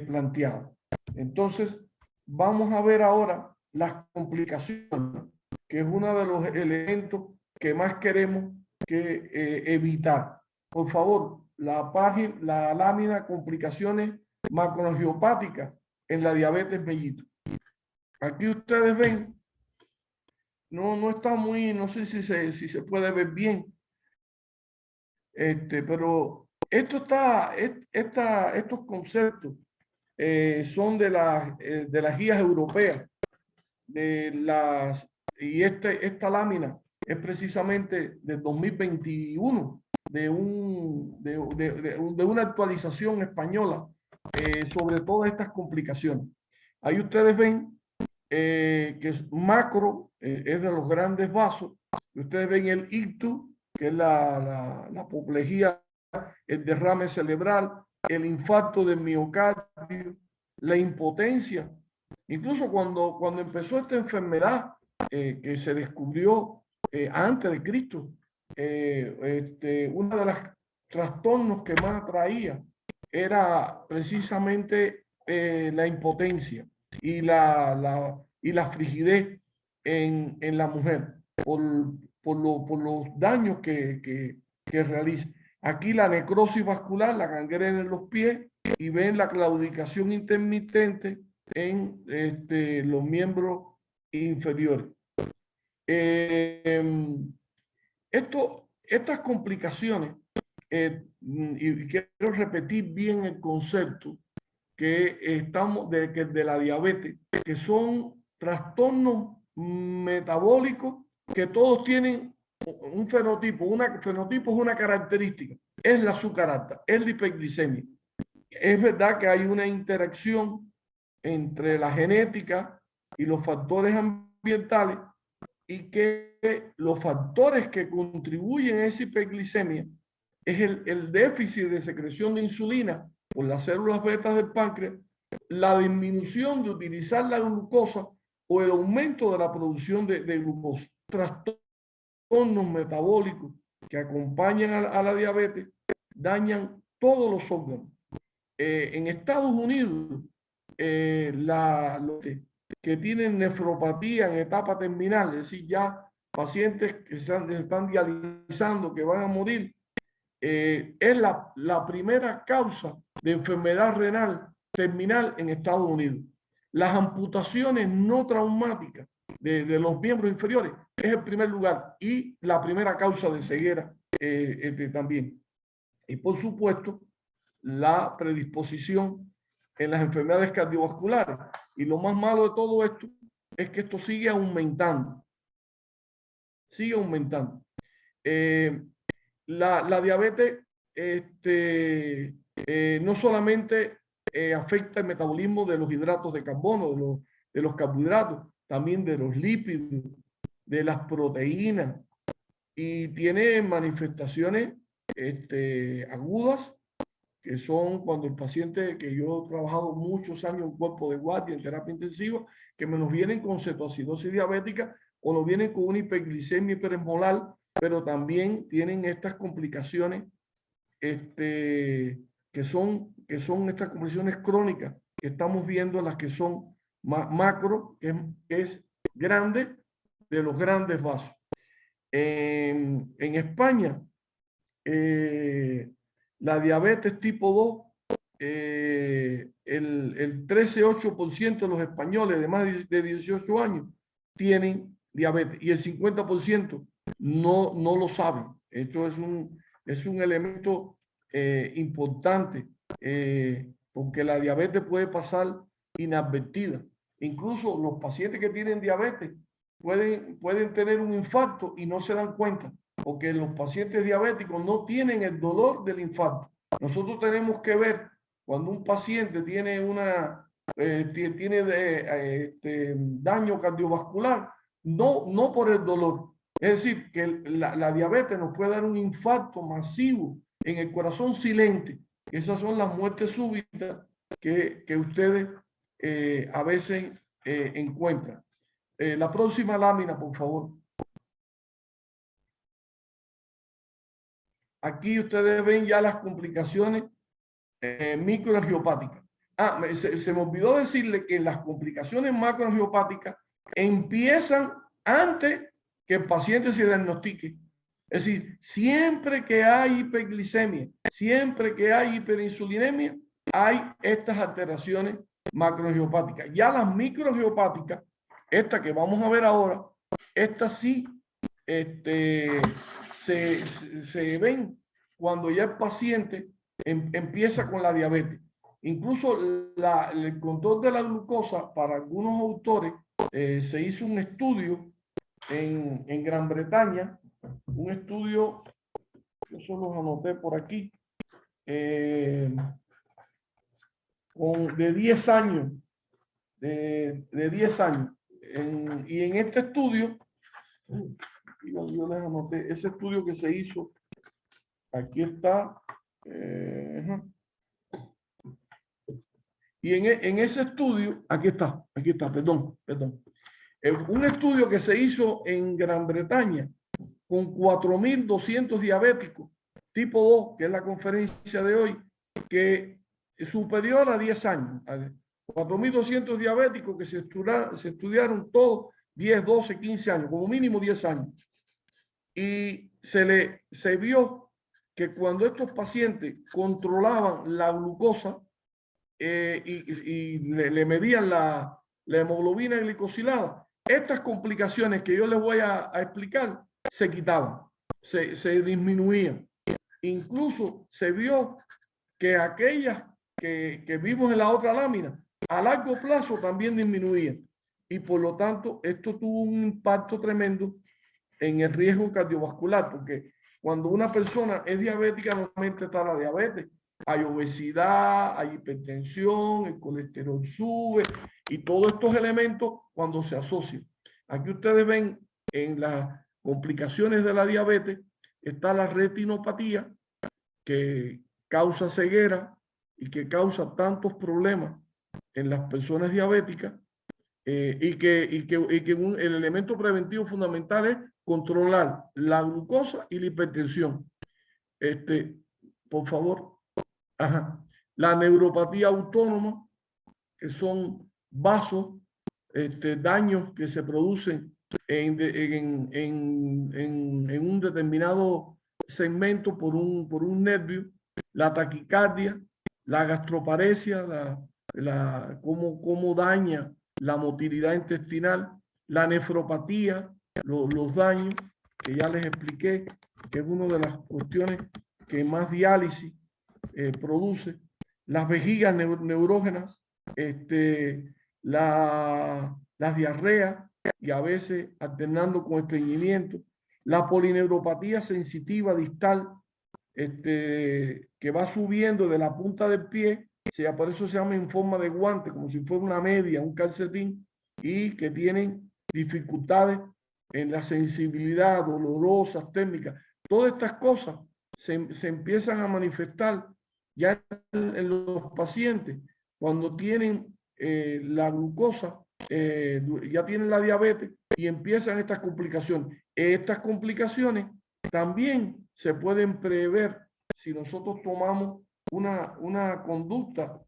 planteadas. Entonces, vamos a ver ahora las complicaciones, que es uno de los elementos que más queremos evitar. Por favor, la lámina complicaciones macroangiopáticas en la diabetes mellitus. Aquí ustedes ven, no está muy, no sé si se puede ver bien, pero estos conceptos son de las guías europeas, y esta lámina es precisamente del 2021, de una actualización española sobre todas estas complicaciones. Ahí ustedes ven que es macro, es de los grandes vasos. Ustedes ven el ictus, que es la apoplejía, el derrame cerebral, el infarto del miocardio, la impotencia. Incluso cuando empezó esta enfermedad que se descubrió antes de Cristo, uno de los trastornos que más traía era precisamente la impotencia y la frigidez en la mujer por los daños que realiza. Aquí la necrosis vascular, la gangrena en los pies, y ven la claudicación intermitente en los miembros inferiores. Estas complicaciones y quiero repetir bien el concepto, que estamos de la diabetes, que son trastornos metabólicos que todos tienen un fenotipo. Un fenotipo es una característica, es la azúcar alta, es la hiperglicemia. Es verdad que hay una interacción entre la genética y los factores ambientales, y que los factores que contribuyen a esa hiperglicemia es el déficit de secreción de insulina por las células betas del páncreas, la disminución de utilizar la glucosa o el aumento de la producción de glucosa. Trastornos metabólicos que acompañan a la diabetes dañan todos los órganos. En Estados Unidos, los que tienen nefropatía en etapa terminal, es decir, ya pacientes que se están dializando, que van a morir, es la primera causa de enfermedad renal terminal en Estados Unidos. Las amputaciones no traumáticas de los miembros inferiores es el primer lugar y la primera causa de ceguera también. Y por supuesto, la predisposición en las enfermedades cardiovasculares. Y lo más malo de todo esto es que esto sigue aumentando. Sigue aumentando. La diabetes no solamente afecta el metabolismo de los hidratos de carbono, de los carbohidratos, también de los lípidos, de las proteínas, y tiene manifestaciones agudas, que son cuando el paciente, que yo he trabajado muchos años en cuerpo de guardia, en terapia intensiva, que nos vienen con cetoacidosis diabética o nos vienen con una hiperglicemia hiperesmolar, pero también tienen estas complicaciones que son estas complicaciones crónicas que estamos viendo, las que son macro, que es grande, de los grandes vasos. En España, la diabetes tipo 2, el 13,8% de los españoles de más de 18 años tienen diabetes y el 50% no lo saben. Esto es un elemento importante, porque la diabetes puede pasar inadvertida. Incluso los pacientes que tienen diabetes pueden tener un infarto y no se dan cuenta, porque los pacientes diabéticos no tienen el dolor del infarto. Nosotros tenemos que ver cuando un paciente tiene daño cardiovascular, no por el dolor. Es decir, que la diabetes nos puede dar un infarto masivo en el corazón silente. Esas son las muertes súbitas que ustedes a veces encuentran. La próxima lámina, por favor. Aquí ustedes ven ya las complicaciones microangiopáticas. Se me olvidó decirle que las complicaciones macroangiopáticas empiezan antes que el paciente se diagnostique. Es decir, siempre que hay hiperglicemia, siempre que hay hiperinsulinemia, hay estas alteraciones macroangiopáticas. Ya las microangiopáticas, esta que vamos a ver ahora, estas sí se ven cuando ya el paciente empieza con la diabetes. Incluso el control de la glucosa, para algunos autores, se hizo un estudio en Gran Bretaña, un estudio, yo solo anoté por aquí, de 10 años, de 10 años. Y en este estudio, yo les anoté ese estudio que se hizo, aquí está, y en ese estudio, aquí está, perdón. Un estudio que se hizo en Gran Bretaña con 4.200 diabéticos tipo 2, que es la conferencia de hoy, que es superior a 10 años. 4.200 diabéticos que se estudiaron todos 10, 12, 15 años, como mínimo 10 años. Y se vio que cuando estos pacientes controlaban la glucosa y le medían la hemoglobina glicosilada, estas complicaciones que yo les voy a explicar se quitaban, se disminuían. Incluso se vio que aquellas que vimos en la otra lámina, a largo plazo también disminuían. Y por lo tanto, esto tuvo un impacto tremendo en el riesgo cardiovascular, porque cuando una persona es diabética, normalmente está la diabetes. Hay obesidad, hay hipertensión, el colesterol sube y todos estos elementos cuando se asocian. Aquí ustedes ven en las complicaciones de la diabetes, está la retinopatía que causa ceguera y que causa tantos problemas en las personas diabéticas y que el elemento preventivo fundamental es controlar la glucosa y la hipertensión. Por favor. Ajá. La neuropatía autónoma, que son vasos, daños que se producen en un determinado segmento por un nervio, la taquicardia, la gastroparesia, cómo daña la motilidad intestinal, la nefropatía, los daños que ya les expliqué, que es una de las cuestiones que más diálisis produce, las vejigas neurógenas, las diarreas y a veces alternando con estreñimiento, la polineuropatía sensitiva distal, que va subiendo de la punta del pie, por eso se llama en forma de guante, como si fuera una media, un calcetín, y que tienen dificultades en la sensibilidad, dolorosas, térmicas. Todas estas cosas se empiezan a manifestar ya en los pacientes cuando tienen la glucosa, ya tienen la diabetes y empiezan estas complicaciones. Estas complicaciones también se pueden prever si nosotros tomamos una conducta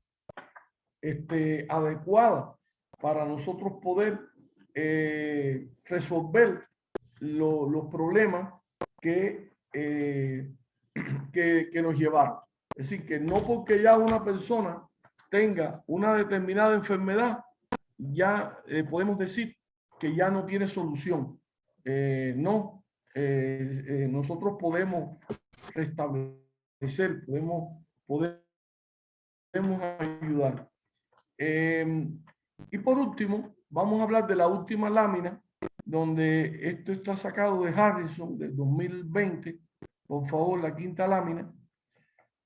adecuada para nosotros poder resolver los problemas que nos llevaron. Es decir, que no porque ya una persona tenga una determinada enfermedad, ya podemos decir que ya no tiene solución. No, nosotros podemos restablecer, podemos ayudar. Y por último, vamos a hablar de la última lámina, donde esto está sacado de Harrison del 2020. Por favor, la quinta lámina,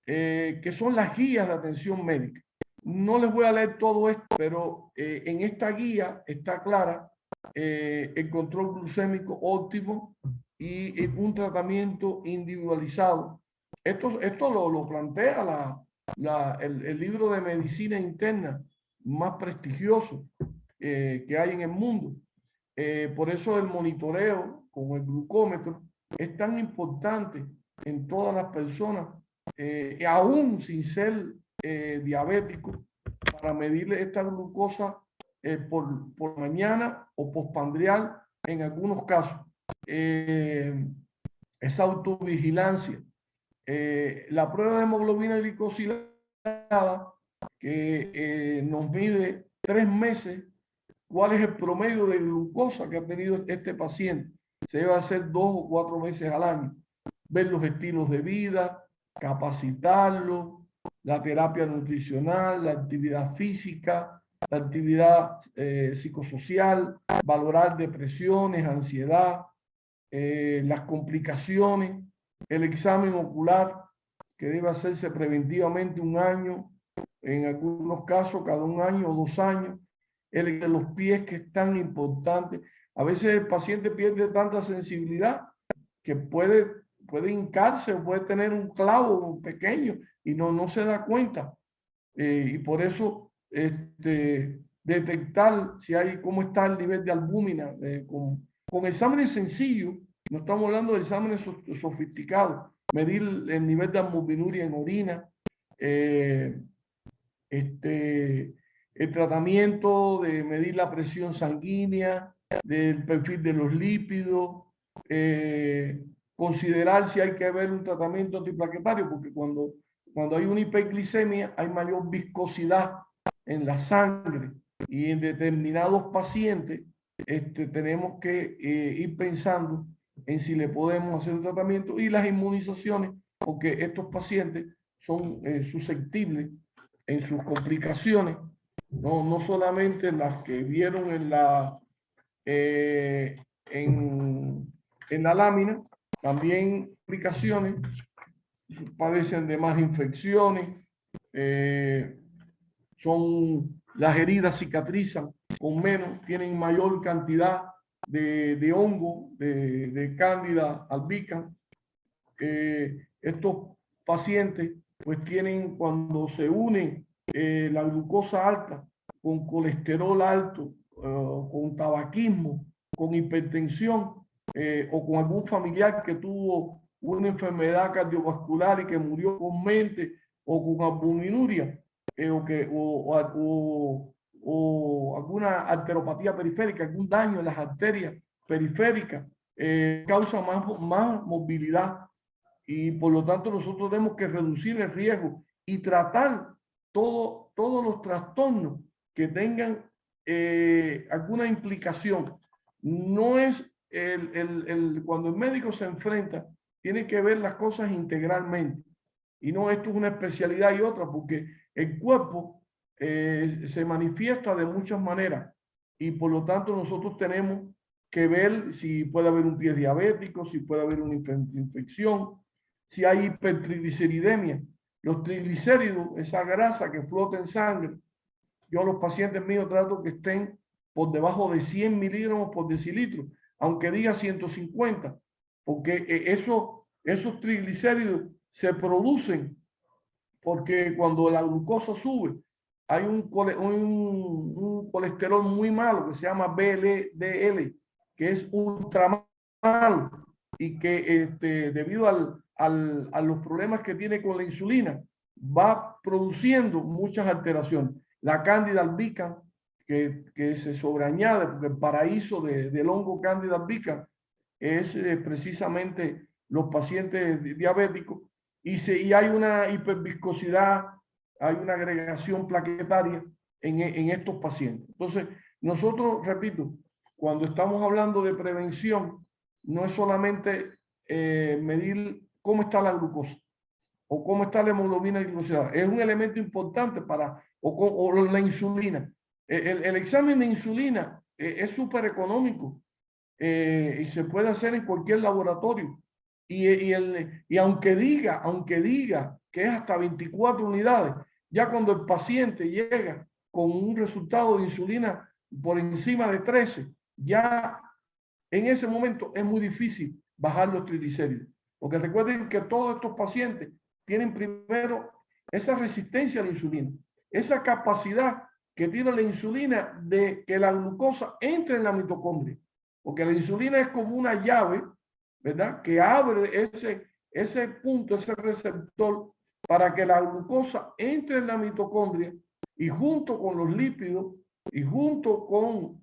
que son las guías de atención médica. No les voy a leer todo esto, pero en esta guía está clara el control glucémico óptimo y un tratamiento individualizado. Esto lo plantea el libro de medicina interna más prestigioso que hay en el mundo. Por eso el monitoreo con el glucómetro es tan importante en todas las personas, aún sin ser diabético, para medirle esta glucosa por mañana o postprandial en algunos casos. Esa autovigilancia. La prueba de hemoglobina glicosilada que nos mide 3 meses cuál es el promedio de glucosa que ha tenido este paciente. Se debe hacer 2 o 4 veces al año. Ver los estilos de vida, capacitarlo, la terapia nutricional, la actividad física, la actividad psicosocial, valorar depresiones, ansiedad, las complicaciones, el examen ocular que debe hacerse preventivamente 1 año, en algunos casos cada 1 año o 2 años, el de los pies que es tan importante. A veces el paciente pierde tanta sensibilidad que puede hincarse o puede tener un clavo pequeño y no se da cuenta. Y por eso detectar si hay, cómo está el nivel de albúmina con exámenes sencillos, no estamos hablando de exámenes sofisticados, medir el nivel de albuminuria en orina, el tratamiento de medir la presión sanguínea, del perfil de los lípidos, considerar si hay que haber un tratamiento antiplaquetario, porque cuando hay una hiperglicemia hay mayor viscosidad en la sangre y en determinados pacientes tenemos que ir pensando en si le podemos hacer un tratamiento, y las inmunizaciones porque estos pacientes son susceptibles en sus complicaciones, no solamente las que vieron en la lámina, también complicaciones, padecen de más infecciones, las heridas cicatrizan con menos, tienen mayor cantidad de hongo, de Candida albicans. Estos pacientes pues tienen, cuando se une la glucosa alta con colesterol alto, con tabaquismo, con hipertensión o con algún familiar que tuvo una enfermedad cardiovascular y que murió con mente o con albuminuria o alguna arteropatía periférica, algún daño en las arterias periféricas, causa más movilidad. Y por lo tanto nosotros tenemos que reducir el riesgo y tratar todos los trastornos que tengan alguna implicación. No es cuando el médico se enfrenta, tiene que ver las cosas integralmente. Y no esto es una especialidad y otra, porque el cuerpo se manifiesta de muchas maneras. Y por lo tanto nosotros tenemos que ver si puede haber un pie diabético, si puede haber una infección, si hay hipertrigliceridemia. Los triglicéridos, esa grasa que flota en sangre, yo a los pacientes míos trato que estén por debajo de 100 miligramos por decilitro, aunque diga 150, porque esos triglicéridos se producen porque cuando la glucosa sube, hay un colesterol muy malo que se llama VLDL, que es ultra malo y que debido a los problemas que tiene con la insulina, va produciendo muchas alteraciones. La Candida albicans, que se sobreañade, porque el paraíso del hongo Candida albicans es precisamente los pacientes diabéticos, y hay una hiperviscosidad, hay una agregación plaquetaria en estos pacientes. Entonces, nosotros, repito, cuando estamos hablando de prevención, no es solamente medir cómo está la glucosa o cómo está la hemoglobina glicosilada. Es un elemento importante o la insulina. El examen de insulina es súper económico y se puede hacer en cualquier laboratorio. Y aunque diga que es hasta 24 unidades, ya cuando el paciente llega con un resultado de insulina por encima de 13, ya en ese momento es muy difícil bajar los triglicéridos. Porque recuerden que todos estos pacientes tienen primero esa resistencia a la insulina, esa capacidad que tiene la insulina de que la glucosa entre en la mitocondria. Porque la insulina es como una llave, ¿verdad?, que abre ese punto, ese receptor, para que la glucosa entre en la mitocondria y junto con los lípidos y junto con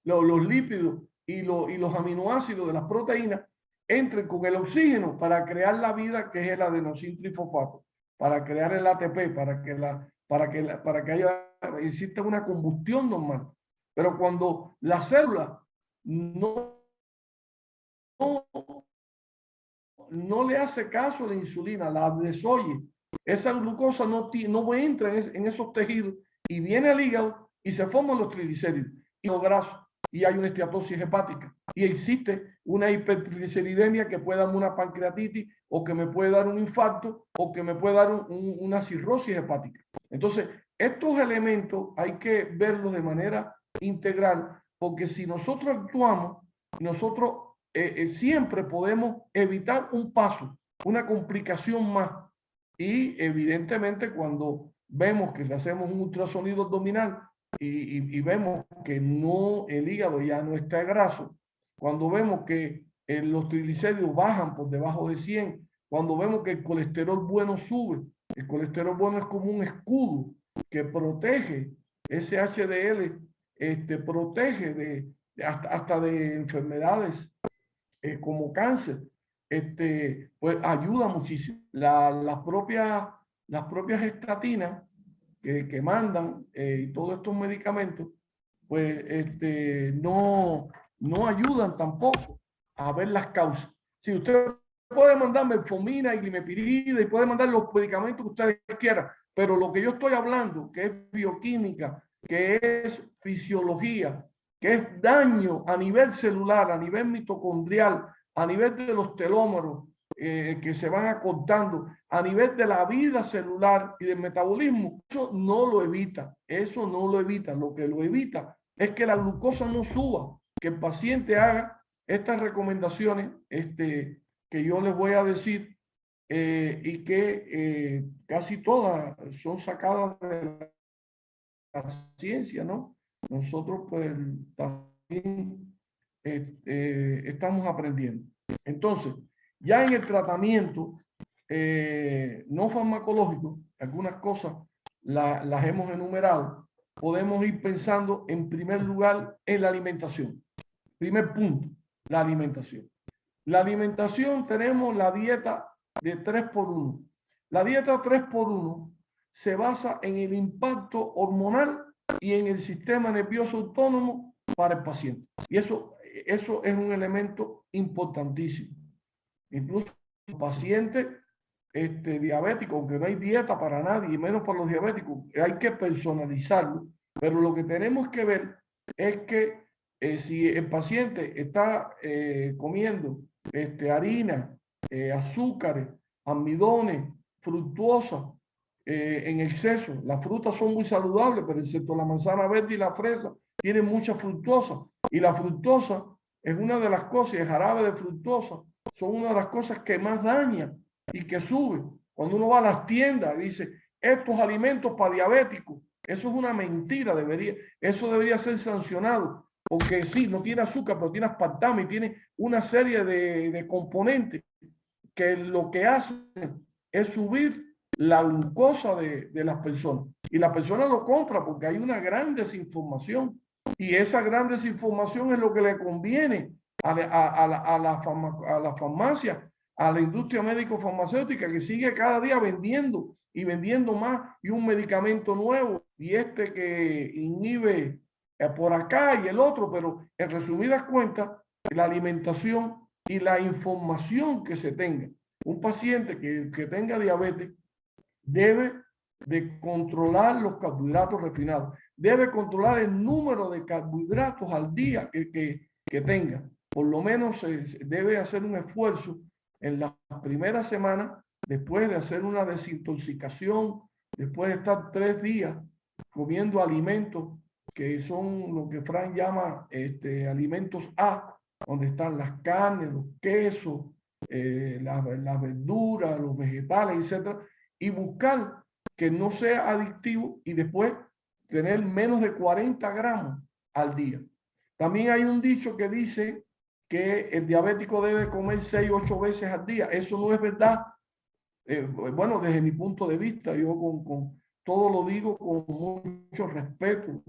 los lípidos y los aminoácidos de las proteínas entren con el oxígeno para crear la vida, que es el adenosín trifosfato, para crear el ATP, para que exista una combustión normal. Pero cuando la célula no le hace caso a la insulina, la desoye, esa glucosa no entra en esos tejidos y viene al hígado y se forman los triglicéridos y los grasos, y hay una esteatosis hepática y existe una hipertrigliceridemia que puede darme una pancreatitis o que me puede dar un infarto o que me puede dar una cirrosis hepática. Entonces, estos elementos hay que verlos de manera integral, porque si nosotros actuamos, nosotros siempre podemos evitar un paso, una complicación más. Y evidentemente cuando vemos que hacemos un ultrasonido abdominal y vemos que el hígado ya no está graso, cuando vemos que los triglicéridos bajan por debajo de 100, cuando vemos que el colesterol bueno sube, el colesterol bueno es como un escudo que protege ese HDL, protege hasta de enfermedades como cáncer, pues ayuda muchísimo. Las propias estatinas que mandan y todos estos medicamentos, pues no ayudan tampoco a ver las causas. Si usted puede mandar metformina y glimepirida y puede mandar los medicamentos que ustedes quieran, pero lo que yo estoy hablando, que es bioquímica, que es fisiología, que es daño a nivel celular, a nivel mitocondrial, a nivel de los telómeros que se van acortando, a nivel de la vida celular y del metabolismo, eso no lo evita, eso no lo evita. Lo que lo evita es que la glucosa no suba, que el paciente haga estas recomendaciones que yo les voy a decir y que casi todas son sacadas de la ciencia, ¿no? Nosotros pues también estamos aprendiendo. Entonces, ya en el tratamiento no farmacológico, algunas cosas las hemos enumerado, podemos ir pensando en primer lugar en la alimentación. Primer punto, la alimentación. La alimentación, tenemos la dieta de 3x1. La dieta 3x1 se basa en el impacto hormonal y en el sistema nervioso autónomo para el paciente. Y eso es un elemento importantísimo. Incluso los pacientes diabéticos, aunque no hay dieta para nadie, y menos para los diabéticos, hay que personalizarlo. Pero lo que tenemos que ver es que si el paciente está comiendo harina, azúcares, almidones, fructuosa en exceso. Las frutas son muy saludables, pero excepto la manzana verde y la fresa, tienen mucha fructosa. Y la fructosa es una de las cosas, el jarabe de fructosa, son una de las cosas que más dañan y que suben. Cuando uno va a las tiendas y dice, estos alimentos para diabéticos, eso es una mentira, eso debería ser sancionado. Porque sí, no tiene azúcar, pero tiene aspartame y tiene una serie de componentes que lo que hacen es subir la glucosa de las personas. Y la persona lo compra porque hay una gran desinformación. Y esa gran desinformación es lo que le conviene a la farmacia, a la industria médico-farmacéutica, que sigue cada día vendiendo y vendiendo más, y un medicamento nuevo, y que inhibe por acá y el otro, pero en resumidas cuentas, la alimentación y la información que se tenga. Un paciente que tenga diabetes debe de controlar los carbohidratos refinados, debe controlar el número de carbohidratos al día que tenga. Por lo menos debe hacer un esfuerzo en las primeras semanas, después de hacer una desintoxicación, después de estar 3 días comiendo alimentos que son lo que Fran llama alimentos A, donde están las carnes, los quesos, las verduras, los vegetales, etc. Y buscar que no sea adictivo y después tener menos de 40 gramos al día. También hay un dicho que dice que el diabético debe comer 6 u 8 veces al día. Eso no es verdad. Bueno, desde mi punto de vista, yo con todo lo digo con mucho respeto,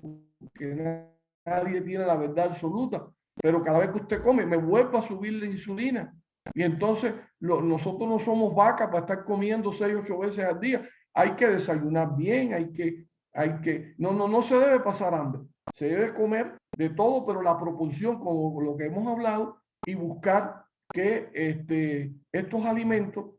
que nadie tiene la verdad absoluta, pero cada vez que usted come, me vuelve a subir la insulina. Y entonces nosotros no somos vacas para estar comiendo 6 u 8 veces al día. Hay que desayunar bien, no se debe pasar hambre. Se debe comer de todo, pero la proporción, como lo que hemos hablado, y buscar que estos alimentos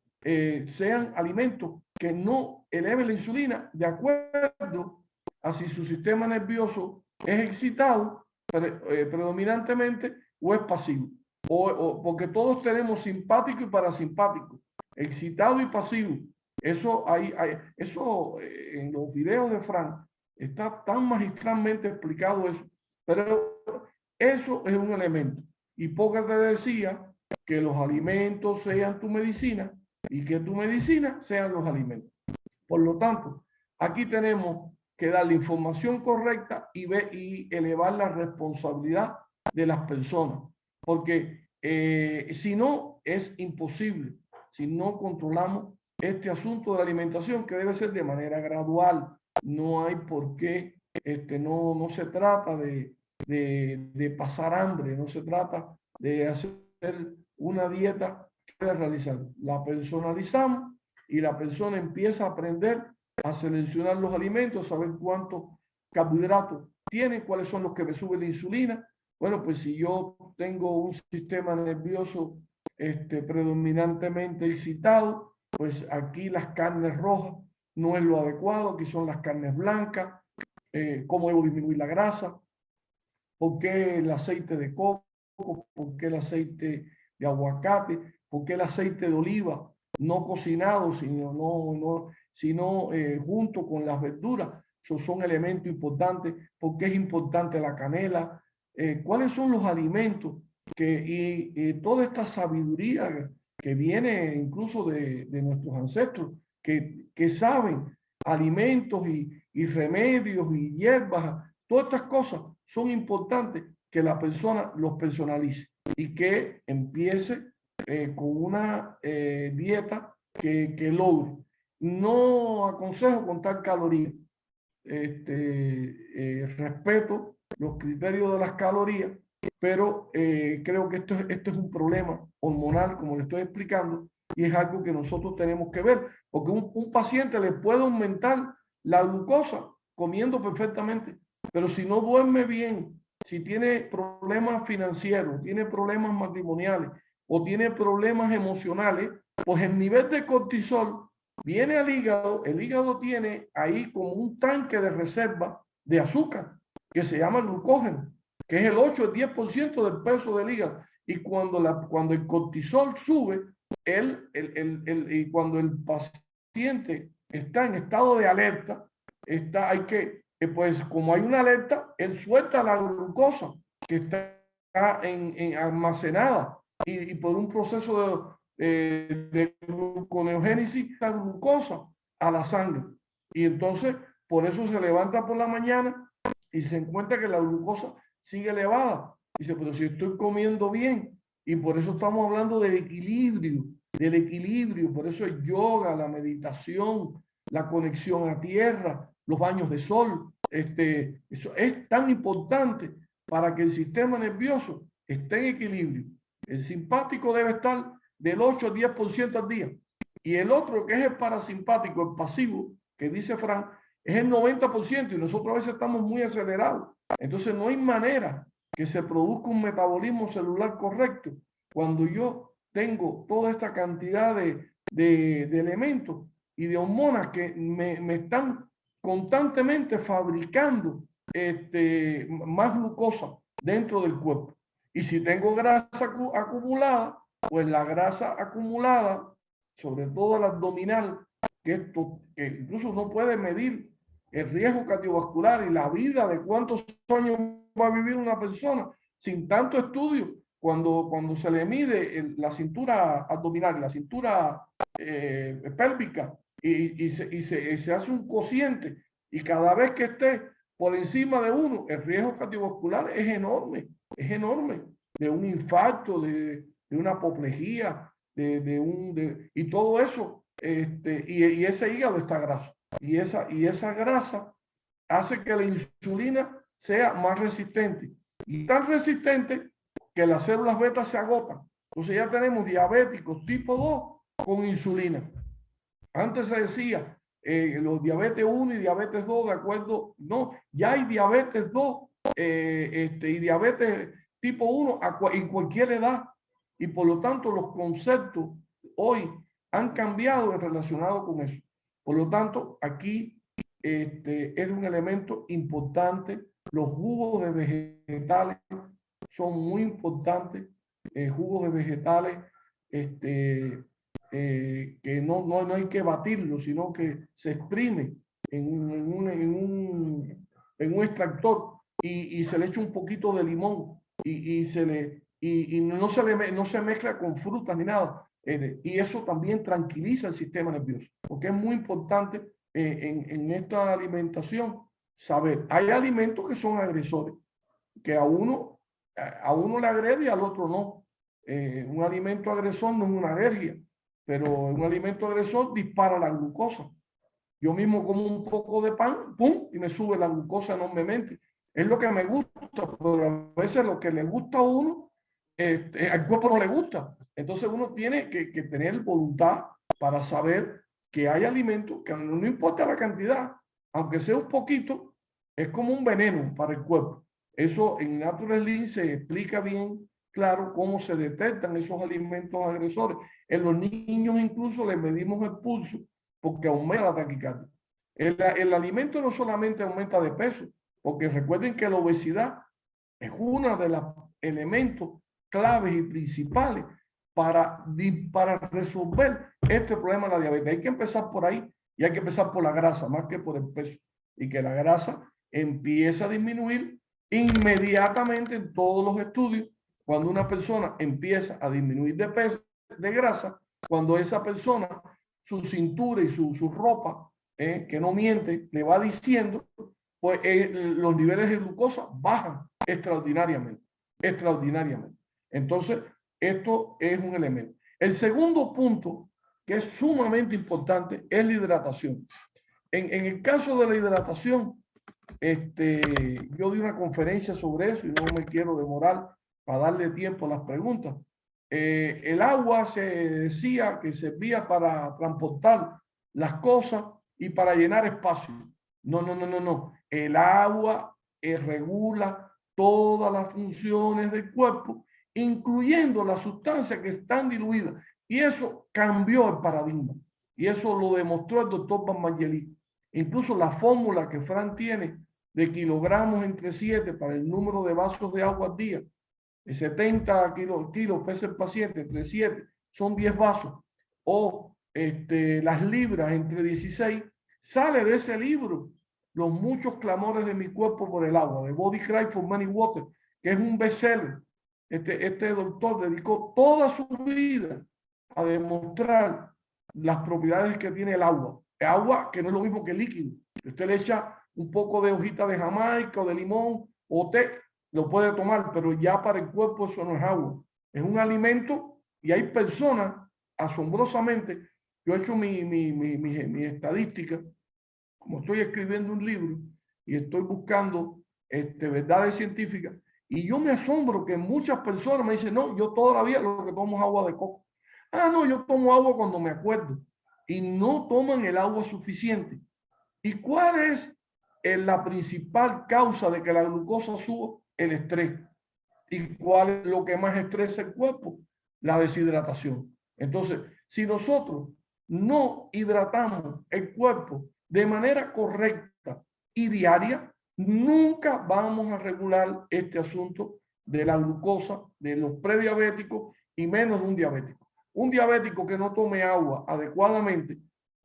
sean alimentos que no eleven la insulina de acuerdo a si su sistema nervioso es excitado predominantemente o es pasivo. Porque todos tenemos simpático y parasimpático, excitado y pasivo. Eso en los videos de Fran está tan magistralmente explicado eso. Pero eso es un elemento. Hipócrates decía que los alimentos sean tu medicina y que tu medicina sean los alimentos. Por lo tanto, aquí tenemos que dar la información correcta y elevar la responsabilidad de las personas. Porque si no, es imposible. Si no controlamos este asunto de la alimentación, que debe ser de manera gradual. No hay por qué, no se trata de pasar hambre, no se trata de hacer una dieta que puede realizar. La personalizamos y la persona empieza a aprender a seleccionar los alimentos, saber cuántos carbohidratos tienen, cuáles son los que me suben la insulina. Bueno, pues si yo tengo un sistema nervioso predominantemente el citado, pues aquí las carnes rojas no es lo adecuado, aquí son las carnes blancas. ¿Cómo debo disminuir la grasa? ¿Por qué el aceite de coco? ¿Por qué el aceite de aguacate? ¿Por qué el aceite de oliva no cocinado, sino junto con las verduras? Esos son elementos importantes. ¿Por qué es importante la canela? ¿Cuáles son los alimentos y toda esta sabiduría que viene incluso de nuestros ancestros, que saben alimentos y remedios y hierbas, todas estas cosas son importantes que la persona los personalice y que empiece con una dieta que logre. No aconsejo contar calorías. Respeto los criterios de las calorías, pero creo que esto es un problema hormonal, como le estoy explicando, y es algo que nosotros tenemos que ver, porque un paciente le puede aumentar la glucosa comiendo perfectamente, pero si no duerme bien, si tiene problemas financieros, tiene problemas matrimoniales o tiene problemas emocionales, pues el nivel de cortisol viene al hígado. El hígado tiene ahí como un tanque de reserva de azúcar que se llama glucógeno, que es el 8 o 10% del peso del hígado. Y cuando el cortisol sube, y cuando el paciente está en estado de alerta, pues como hay una alerta, él suelta la glucosa que está almacenada y por un proceso de gluconeogénesis la glucosa a la sangre. Y entonces, por eso se levanta por la mañana y se encuentra que la glucosa sigue elevada. Dice, pero si estoy comiendo bien. Y por eso estamos hablando del equilibrio. Por eso el yoga, la meditación, la conexión a tierra, los baños de sol. Eso es tan importante para que el sistema nervioso esté en equilibrio. El simpático debe estar del 8 al 10% al día. Y el otro, que es el parasimpático, el pasivo, que dice Fran, es el 90%, y nosotros a veces estamos muy acelerados. Entonces no hay manera que se produzca un metabolismo celular correcto cuando yo tengo toda esta cantidad de elementos y de hormonas que me están constantemente fabricando más glucosa dentro del cuerpo. Y si tengo grasa acumulada, pues la grasa acumulada, sobre todo la abdominal, que incluso no puede medir el riesgo cardiovascular y la vida de cuántos años va a vivir una persona sin tanto estudio. Cuando se le mide la cintura abdominal, la cintura pélvica, y se hace un cociente, y cada vez que esté por encima de 1, el riesgo cardiovascular es enorme, de un infarto, de una apoplejía, y todo eso, y ese hígado está graso, y esa grasa hace que la insulina sea más resistente, y tan resistente que las células beta se agotan. Entonces ya tenemos diabéticos tipo 2 con insulina. Antes se decía los diabetes 1 y diabetes 2, de acuerdo, no, ya hay diabetes 2 y diabetes tipo 1 en cualquier edad, y por lo tanto los conceptos hoy han cambiado relacionado con eso. Por lo tanto, aquí es un elemento importante. Los jugos de vegetales son muy importantes, jugos de vegetales que no hay que batirlo, sino que se exprime en un extractor y se le echa un poquito de limón y no se mezcla con frutas ni nada. Y eso también tranquiliza el sistema nervioso, porque es muy importante en esta alimentación saber, hay alimentos que son agresores, que a uno le agrede y al otro no. Un alimento agresor no es una alergia, pero un alimento agresor dispara la glucosa. Yo mismo como un poco de pan, ¡pum!, y me sube la glucosa enormemente. Es lo que me gusta, pero a veces lo que le gusta a uno, al cuerpo no le gusta. Entonces uno tiene que tener voluntad para saber que hay alimentos que no importa la cantidad, aunque sea un poquito, es como un veneno para el cuerpo. Eso en Natural Lean se explica bien claro cómo se detectan esos alimentos agresores. En los niños incluso les medimos el pulso porque aumenta la taquicardia. El alimento no solamente aumenta de peso, porque recuerden que la obesidad es uno de los elementos claves y principales para resolver este problema de la diabetes. Hay que empezar por ahí y hay que empezar por la grasa más que por el peso. Y que la grasa empieza a disminuir inmediatamente en todos los estudios. Cuando una persona empieza a disminuir de peso, de grasa, cuando esa persona, su cintura y su ropa, que no miente, le va diciendo, pues los niveles de glucosa bajan extraordinariamente, extraordinariamente. Entonces, esto es un elemento. El segundo punto, que es sumamente importante, es la hidratación. En el caso de la hidratación, yo di una conferencia sobre eso y no me quiero demorar para darle tiempo a las preguntas. El agua se decía que servía para transportar las cosas y para llenar espacio. No. El agua regula todas las funciones del cuerpo, incluyendo las sustancias que están diluidas. Y eso cambió el paradigma. Y eso lo demostró el doctor Bamangeli. Incluso la fórmula que Fran tiene de kilogramos entre 7 para el número de vasos de agua al día, 70 kilos pesa el paciente, entre 7 son 10 vasos, o las libras entre 16, sale de ese libro, Los muchos clamores de mi cuerpo por el agua, de Body Cry for Many Water, que es un bestseller. Este doctor dedicó toda su vida a demostrar las propiedades que tiene el agua. Agua que no es lo mismo que líquido. Usted le echa un poco de hojita de Jamaica o de limón o té, lo puede tomar, pero ya para el cuerpo eso no es agua. Es un alimento y hay personas, asombrosamente, yo he hecho mi estadística, como estoy escribiendo un libro y estoy buscando verdades científicas, y yo me asombro que muchas personas me dicen, no, yo todavía lo que tomo es agua de coco. Ah, no, yo tomo agua cuando me acuerdo. Y no toman el agua suficiente. ¿Y cuál es la principal causa de que la glucosa suba? El estrés. ¿Y cuál es lo que más estresa el cuerpo? La deshidratación. Entonces, si nosotros no hidratamos el cuerpo de manera correcta y diaria, nunca vamos a regular este asunto de la glucosa, de los prediabéticos y menos de un diabético. Un diabético que no tome agua adecuadamente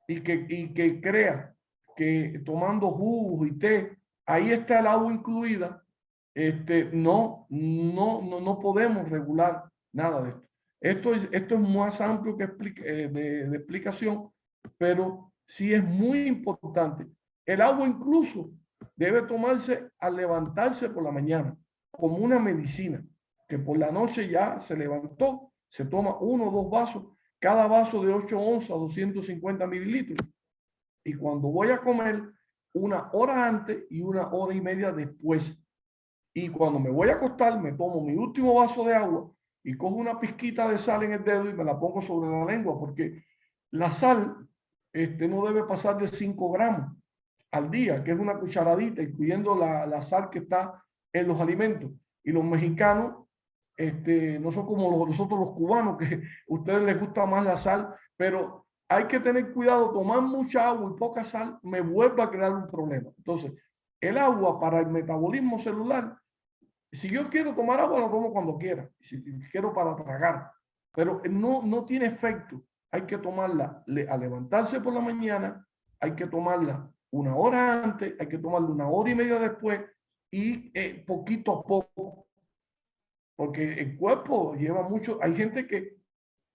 y que crea que tomando jugos y té, ahí está el agua incluida, no podemos regular nada de esto. Esto es más amplio que de explicación, pero sí es muy importante. El agua incluso debe tomarse al levantarse por la mañana, como una medicina, que por la noche ya se levantó, se toma 1 o 2 vasos, cada vaso de 8 onzas, 250 mililitros. Y cuando voy a comer, 1 hora antes y 1 hora y media después. Y cuando me voy a acostar, me tomo mi último vaso de agua y cojo una pizquita de sal en el dedo y me la pongo sobre la lengua, porque la sal no debe pasar de 5 gramos al día, que es una cucharadita, incluyendo la sal que está en los alimentos. Y los mexicanos no son como nosotros los cubanos, que a ustedes les gusta más la sal, pero hay que tener cuidado. Tomar mucha agua y poca sal me vuelve a crear un problema. Entonces, el agua para el metabolismo celular, si yo quiero tomar agua, la tomo cuando quiera, si quiero para tragar, pero no tiene efecto. Hay que tomarla al levantarse por la mañana, hay que tomarla 1 hora antes, hay que tomarla 1 hora y media después y poquito a poco, porque el cuerpo lleva mucho. Hay gente que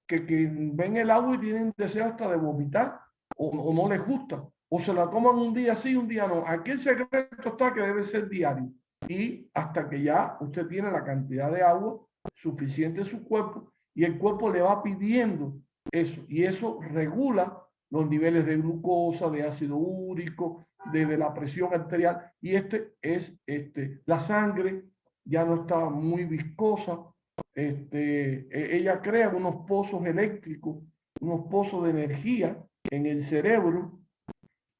ven el agua y tienen deseo hasta de vomitar o no les gusta, o se la toman un día sí, un día no. Aquí el secreto está que debe ser diario y hasta que ya usted tiene la cantidad de agua suficiente en su cuerpo y el cuerpo le va pidiendo eso, y eso regula los niveles de glucosa, de ácido úrico, de la presión arterial, y la sangre ya no está muy viscosa. Ella crea unos pozos eléctricos, unos pozos de energía en el cerebro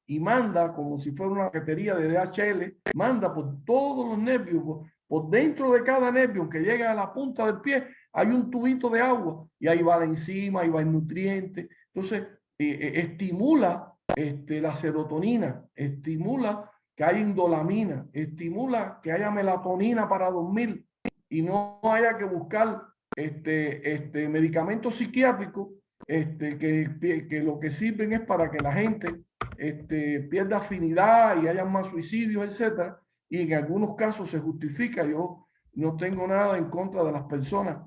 y manda, como si fuera una batería de DHL, manda por todos los nervios, Por dentro de cada nervio que llega a la punta del pie, hay un tubito de agua y ahí va la enzima, ahí va el nutriente. Entonces, estimula la serotonina, estimula que haya indolamina, estimula que haya melatonina para dormir y no haya que buscar medicamentos psiquiátricos que lo que sirven es para que la gente pierda afinidad y haya más suicidios, etcétera. Y en algunos casos se justifica. Yo no tengo nada en contra de las personas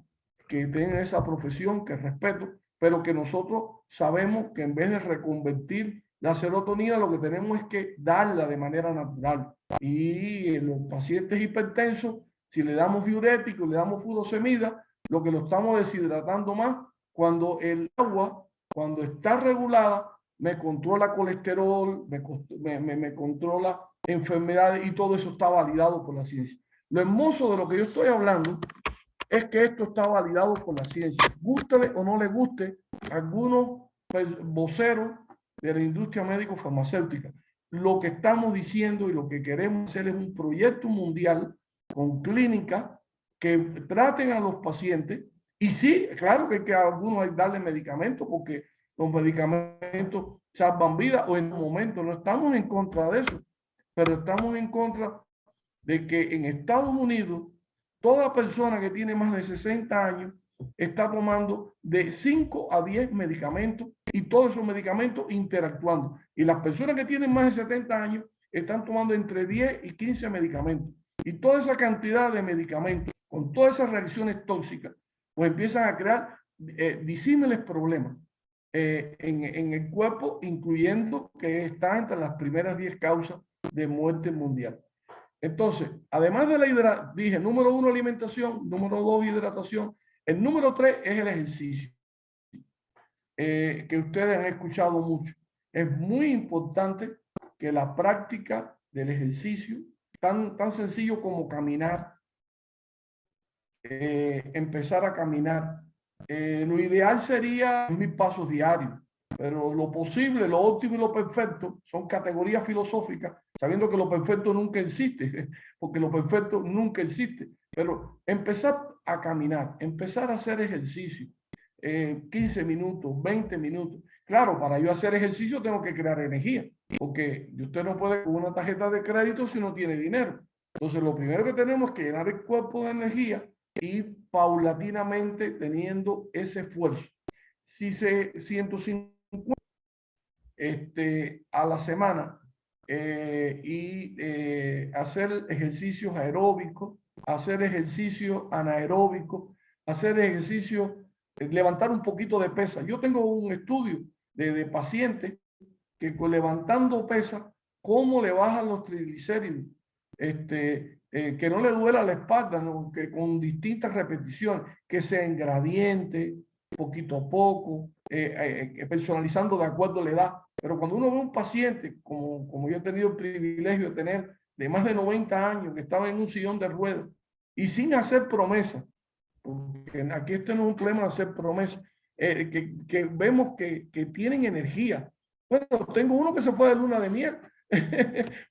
que tienen esa profesión, que respeto, pero que nosotros sabemos que en vez de reconvertir la serotonina, lo que tenemos es que darla de manera natural. Y en los pacientes hipertensos, si le damos diuréticos, le damos furosemida, lo que lo estamos deshidratando más, cuando el agua, cuando está regulada, me controla colesterol, me controla enfermedades y todo eso está validado por la ciencia. Lo hermoso de lo que yo estoy hablando es que esto está validado por la ciencia. Gústele o no le guste a algunos voceros de la industria médico-farmacéutica. Lo que estamos diciendo y lo que queremos hacer es un proyecto mundial con clínicas que traten a los pacientes. Y sí, claro que hay que a algunos hay que darle medicamentos porque los medicamentos salvan vidas o en un momento no estamos en contra de eso, pero estamos en contra de que en Estados Unidos toda persona que tiene más de 60 años está tomando de 5 a 10 medicamentos y todos esos medicamentos interactuando. Y las personas que tienen más de 70 años están tomando entre 10 y 15 medicamentos. Y toda esa cantidad de medicamentos, con todas esas reacciones tóxicas, pues empiezan a crear disímiles problemas en el cuerpo, incluyendo que está entre las primeras 10 causas de muerte mundial. Entonces, además de la hidratación, dije, número 1, alimentación, número 2, hidratación. El número 3 es el ejercicio, que ustedes han escuchado mucho. Es muy importante que la práctica del ejercicio, tan sencillo como caminar, empezar a caminar. Lo ideal sería 1000 pasos diarios, pero lo posible, lo óptimo y lo perfecto son categorías filosóficas, sabiendo que lo perfecto nunca existe, porque lo perfecto nunca existe. Pero empezar a caminar, empezar a hacer ejercicio, 15 minutos, 20 minutos. Claro, para yo hacer ejercicio tengo que crear energía, porque usted no puede con una tarjeta de crédito si no tiene dinero. Entonces, lo primero que tenemos es que llenar el cuerpo de energía y paulatinamente teniendo ese esfuerzo. Si se 150 a la semana hacer ejercicios aeróbicos, hacer ejercicios anaeróbicos, hacer ejercicios, levantar un poquito de pesa. Yo tengo un estudio de pacientes que levantando pesa, cómo le bajan los triglicéridos, que no le duela la espalda, ¿no? Que con distintas repeticiones, que sea en gradiente, poquito a poco, personalizando de acuerdo a la edad. Pero cuando uno ve un paciente, como yo he tenido el privilegio de tener, de más de 90 años, que estaba en un sillón de ruedas y sin hacer promesas, porque aquí este no es un problema de hacer promesas, que vemos que tienen energía. Bueno, tengo uno que se fue de luna de miel,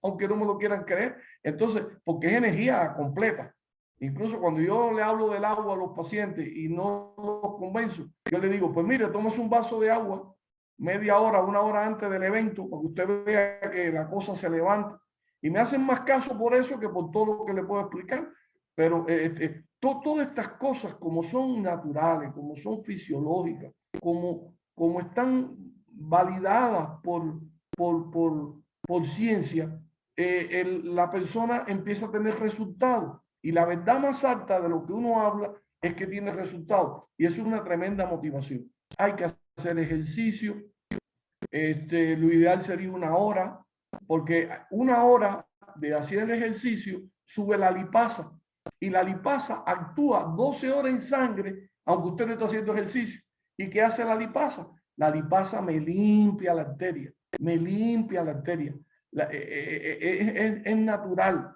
aunque no me lo quieran creer. Entonces, porque es energía completa. Incluso cuando yo le hablo del agua a los pacientes y no los convenzo, yo le digo, pues mire, tomes un vaso de agua media hora, una hora antes del evento, para que usted vea que la cosa se levanta. Y me hacen más caso por eso que por todo lo que le puedo explicar. Pero todas estas cosas, como son naturales, como son fisiológicas, como están validadas por ciencia, la persona empieza a tener resultados. Y la verdad más alta de lo que uno habla es que tiene resultados. Y eso es una tremenda motivación. Hay que hacer ejercicio. Lo ideal sería 1 hora, porque 1 hora de hacer el ejercicio sube la lipasa. Y la lipasa actúa 12 horas en sangre, aunque usted no está haciendo ejercicio. ¿Y qué hace la lipasa? La lipasa me limpia la arteria, me limpia la arteria. Es natural.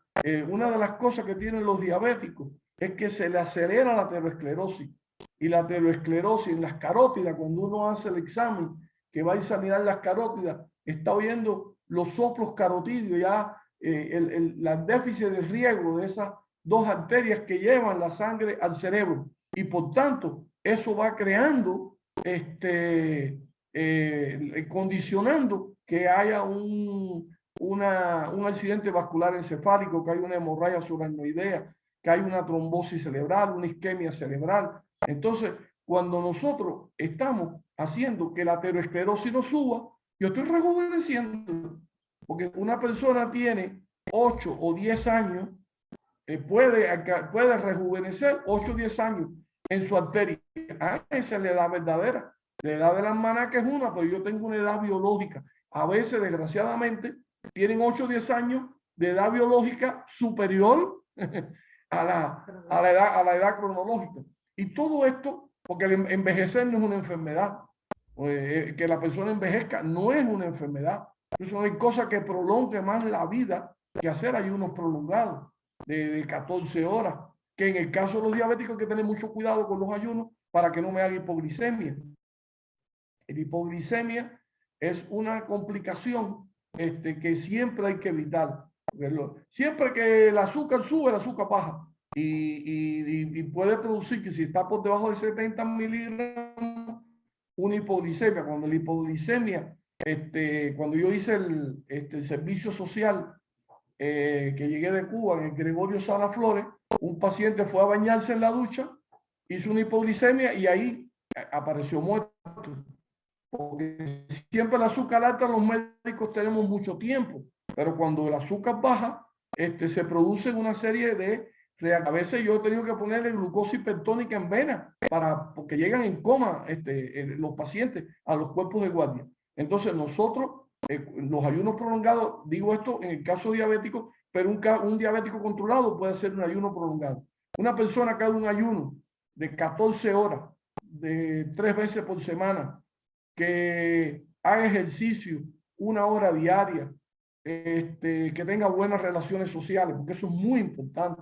Una de las cosas que tienen los diabéticos es que se le acelera la aterosclerosis. Y la aterosclerosis en las carótidas, cuando uno hace el examen que va a examinar las carótidas, está oyendo los soplos carotídeos, ya el déficit de riego de dos arterias que llevan la sangre al cerebro y por tanto eso va creando, condicionando que haya un accidente vascular encefálico, que hay una hemorragia subaracnoidea, que hay una trombosis cerebral, una isquemia cerebral. Entonces, cuando nosotros estamos haciendo que la aterosclerosis no suba, yo estoy rejuveneciendo, porque una persona tiene 8 o 10 años, puede rejuvenecer 8 o 10 años en su arteria. Esa es la edad verdadera. La edad de las manacas es una, pero yo tengo una edad biológica. A veces, desgraciadamente, tienen 8 o 10 años de edad biológica superior a la edad cronológica. Y todo esto, porque el envejecer no es una enfermedad. Que la persona envejezca no es una enfermedad. Eso hay cosas que prolonguen más la vida que hacer ayunos prolongados de 14 horas. Que en el caso de los diabéticos hay que tener mucho cuidado con los ayunos para que no me haga hipoglicemia. La hipoglicemia es una complicación que siempre hay que evitar. Siempre que el azúcar sube, el azúcar baja. Y puede producir que si está por debajo de 70 miligramos, una hipoglicemia. Cuando la hipoglicemia, cuando yo hice el servicio social, que llegué de Cuba, en el Gregorio Sala Flores, un paciente fue a bañarse en la ducha, hizo una hipoglicemia y ahí apareció muerto. Porque siempre el azúcar alta, los médicos tenemos mucho tiempo, pero cuando el azúcar baja, se producen una serie de reacciones. A veces yo he tenido que ponerle glucosa hipertónica en vena porque llegan en coma los pacientes a los cuerpos de guardia. Entonces nosotros, los ayunos prolongados, digo esto en el caso diabético, pero un diabético controlado puede hacer un ayuno prolongado. Una persona que haga un ayuno de 14 horas, de 3 veces por semana, que haga ejercicio 1 hora diaria, que tenga buenas relaciones sociales, porque eso es muy importante,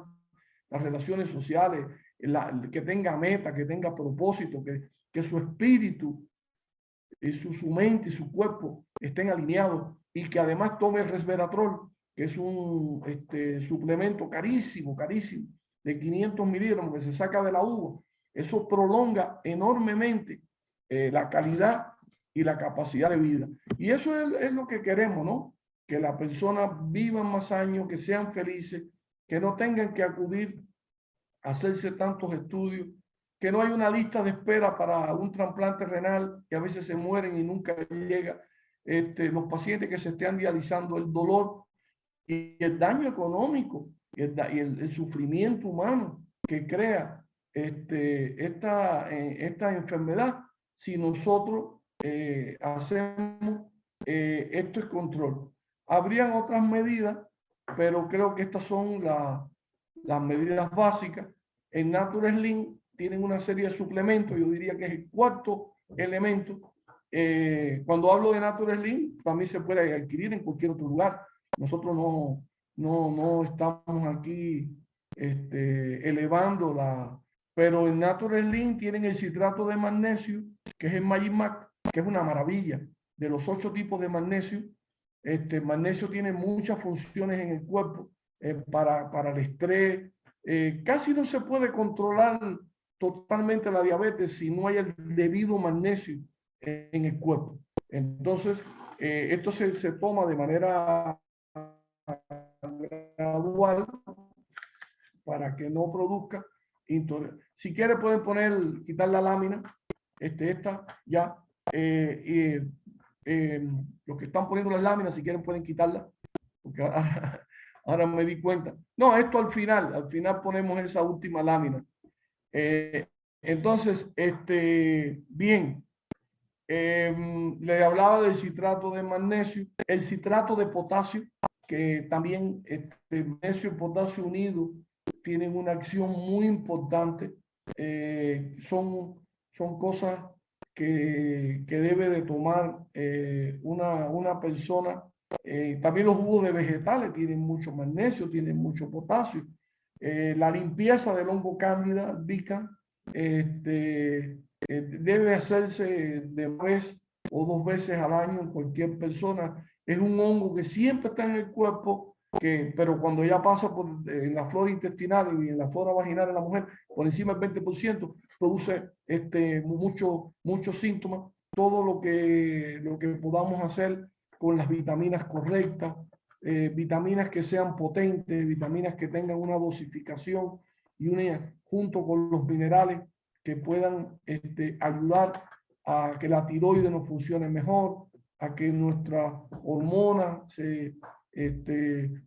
las relaciones sociales, que tenga meta, que tenga propósito, que su espíritu, su mente y su cuerpo estén alineados y que además tome el resveratrol, que es un suplemento carísimo, carísimo, de 500 miligramos que se saca de la uva. Eso prolonga enormemente la calidad y la capacidad de vida. Y eso es lo que queremos, ¿no? Que las personas vivan más años, que sean felices, que no tengan que acudir a hacerse tantos estudios, que no hay una lista de espera para un trasplante renal, que a veces se mueren y nunca llega. Los pacientes que se estén dializando, el dolor y el daño económico y el sufrimiento humano que crea esta enfermedad si nosotros hacemos esto es control. Habrían otras medidas, pero creo que estas son las medidas básicas. En Nature Slim tienen una serie de suplementos, yo diría que es el cuarto elemento. Cuando hablo de Nature Slim, también se puede adquirir en cualquier otro lugar. Nosotros no estamos aquí elevando pero en Nature Slim tienen el citrato de magnesio, que es el Magimac, que es una maravilla. De los 8 tipos de magnesio, el magnesio tiene muchas funciones en el cuerpo para el estrés. Casi no se puede controlar totalmente la diabetes si no hay el debido magnesio en el cuerpo. Entonces, esto se toma de manera gradual para que no produzca intolerancia. Si quiere pueden quitar la lámina, esta ya. Los que están poniendo las láminas, si quieren pueden quitarla, porque ahora me di cuenta. No, esto al final ponemos esa última lámina. Entonces, bien, le hablaba del citrato de magnesio, el citrato de potasio, que también magnesio y potasio unidos tienen una acción muy importante. Son cosas que debe de tomar una persona. También los jugos de vegetales tienen mucho magnesio, tienen mucho potasio. La limpieza del hongo cándida albicans debe hacerse de 1 o 2 veces al año en cualquier persona. Es un hongo que siempre está en el cuerpo pero cuando ya pasa por en la flora intestinal y en la flora vaginal de la mujer, por encima del 20%, produce muchos síntomas. Todo lo que podamos hacer con las vitaminas correctas, vitaminas que sean potentes, vitaminas que tengan una dosificación y junto con los minerales que puedan ayudar a que la tiroides nos funcione mejor, a que nuestra hormona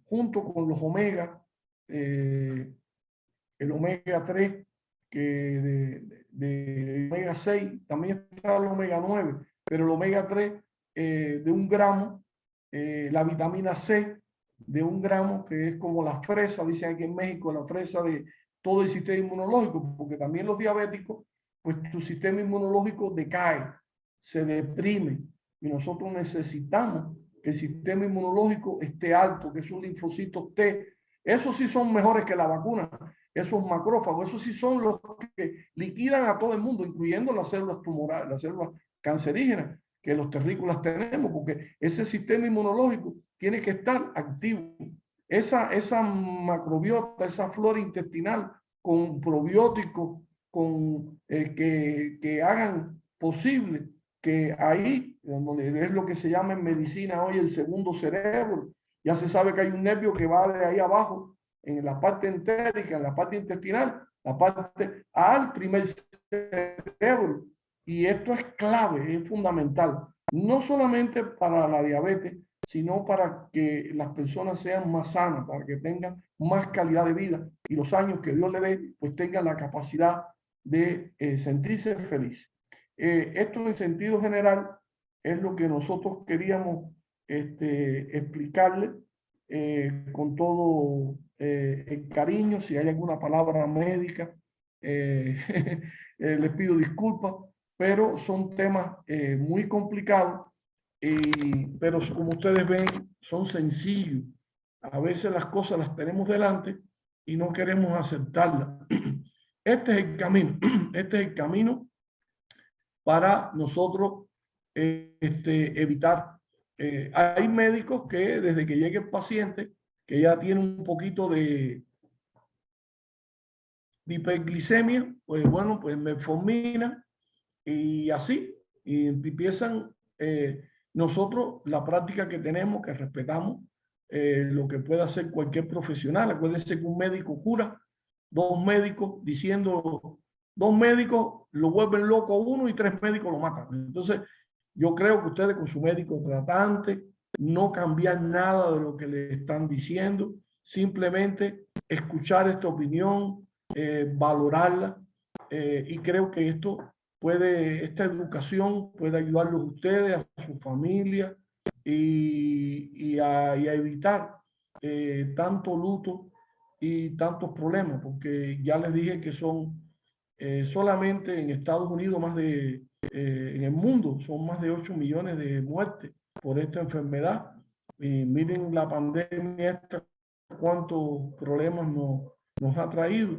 junto con los omega, el omega 3, de omega 6, también está el omega 9, pero el omega 3 de 1 gramo, la vitamina C de 1 gramo, que es como la fresa, dicen aquí en México, la fresa de todo el sistema inmunológico, porque también los diabéticos, pues tu sistema inmunológico decae, se deprime, y nosotros necesitamos que el sistema inmunológico esté alto, que esos linfocitos T, esos sí son mejores que la vacuna, esos macrófagos, esos sí son los que liquidan a todo el mundo, incluyendo las células tumorales, las células cancerígenas que los terrícolas tenemos, porque ese sistema inmunológico tiene que estar activo. Esa macrobiota, esa flora intestinal con probióticos, que hagan posible que ahí, donde es lo que se llama en medicina hoy el segundo cerebro, ya se sabe que hay un nervio que va de ahí abajo, en la parte entérica, en la parte intestinal, la parte al primer cerebro. Y esto es clave, es fundamental, no solamente para la diabetes, sino para que las personas sean más sanas, para que tengan más calidad de vida y los años que Dios le dé, pues tengan la capacidad de sentirse feliz. Esto en sentido general es lo que nosotros queríamos explicarle con todo el cariño. Si hay alguna palabra médica, les pido disculpas, pero son temas muy complicados, pero como ustedes ven, son sencillos. A veces las cosas las tenemos delante y no queremos aceptarlas. Este es el camino, este es el camino para nosotros evitar. Hay médicos que desde que llegue el paciente, que ya tiene un poquito de hiperglicemia, pues bueno, pues metformina y así, y empiezan nosotros la práctica que tenemos, que respetamos lo que pueda hacer cualquier profesional. Acuérdense que un médico cura, 2 médicos diciendo, 2 médicos lo vuelven loco a uno y 3 médicos lo matan. Entonces, yo creo que ustedes con su médico tratante no cambian nada de lo que le están diciendo, simplemente escuchar esta opinión, valorarla, y creo que esta educación puede ayudarlos a ustedes, a su familia y a evitar tanto luto y tantos problemas, porque ya les dije que son solamente en Estados Unidos en el mundo son más de 8 millones de muertes por esta enfermedad. Y miren la pandemia esta, cuántos problemas nos ha traído.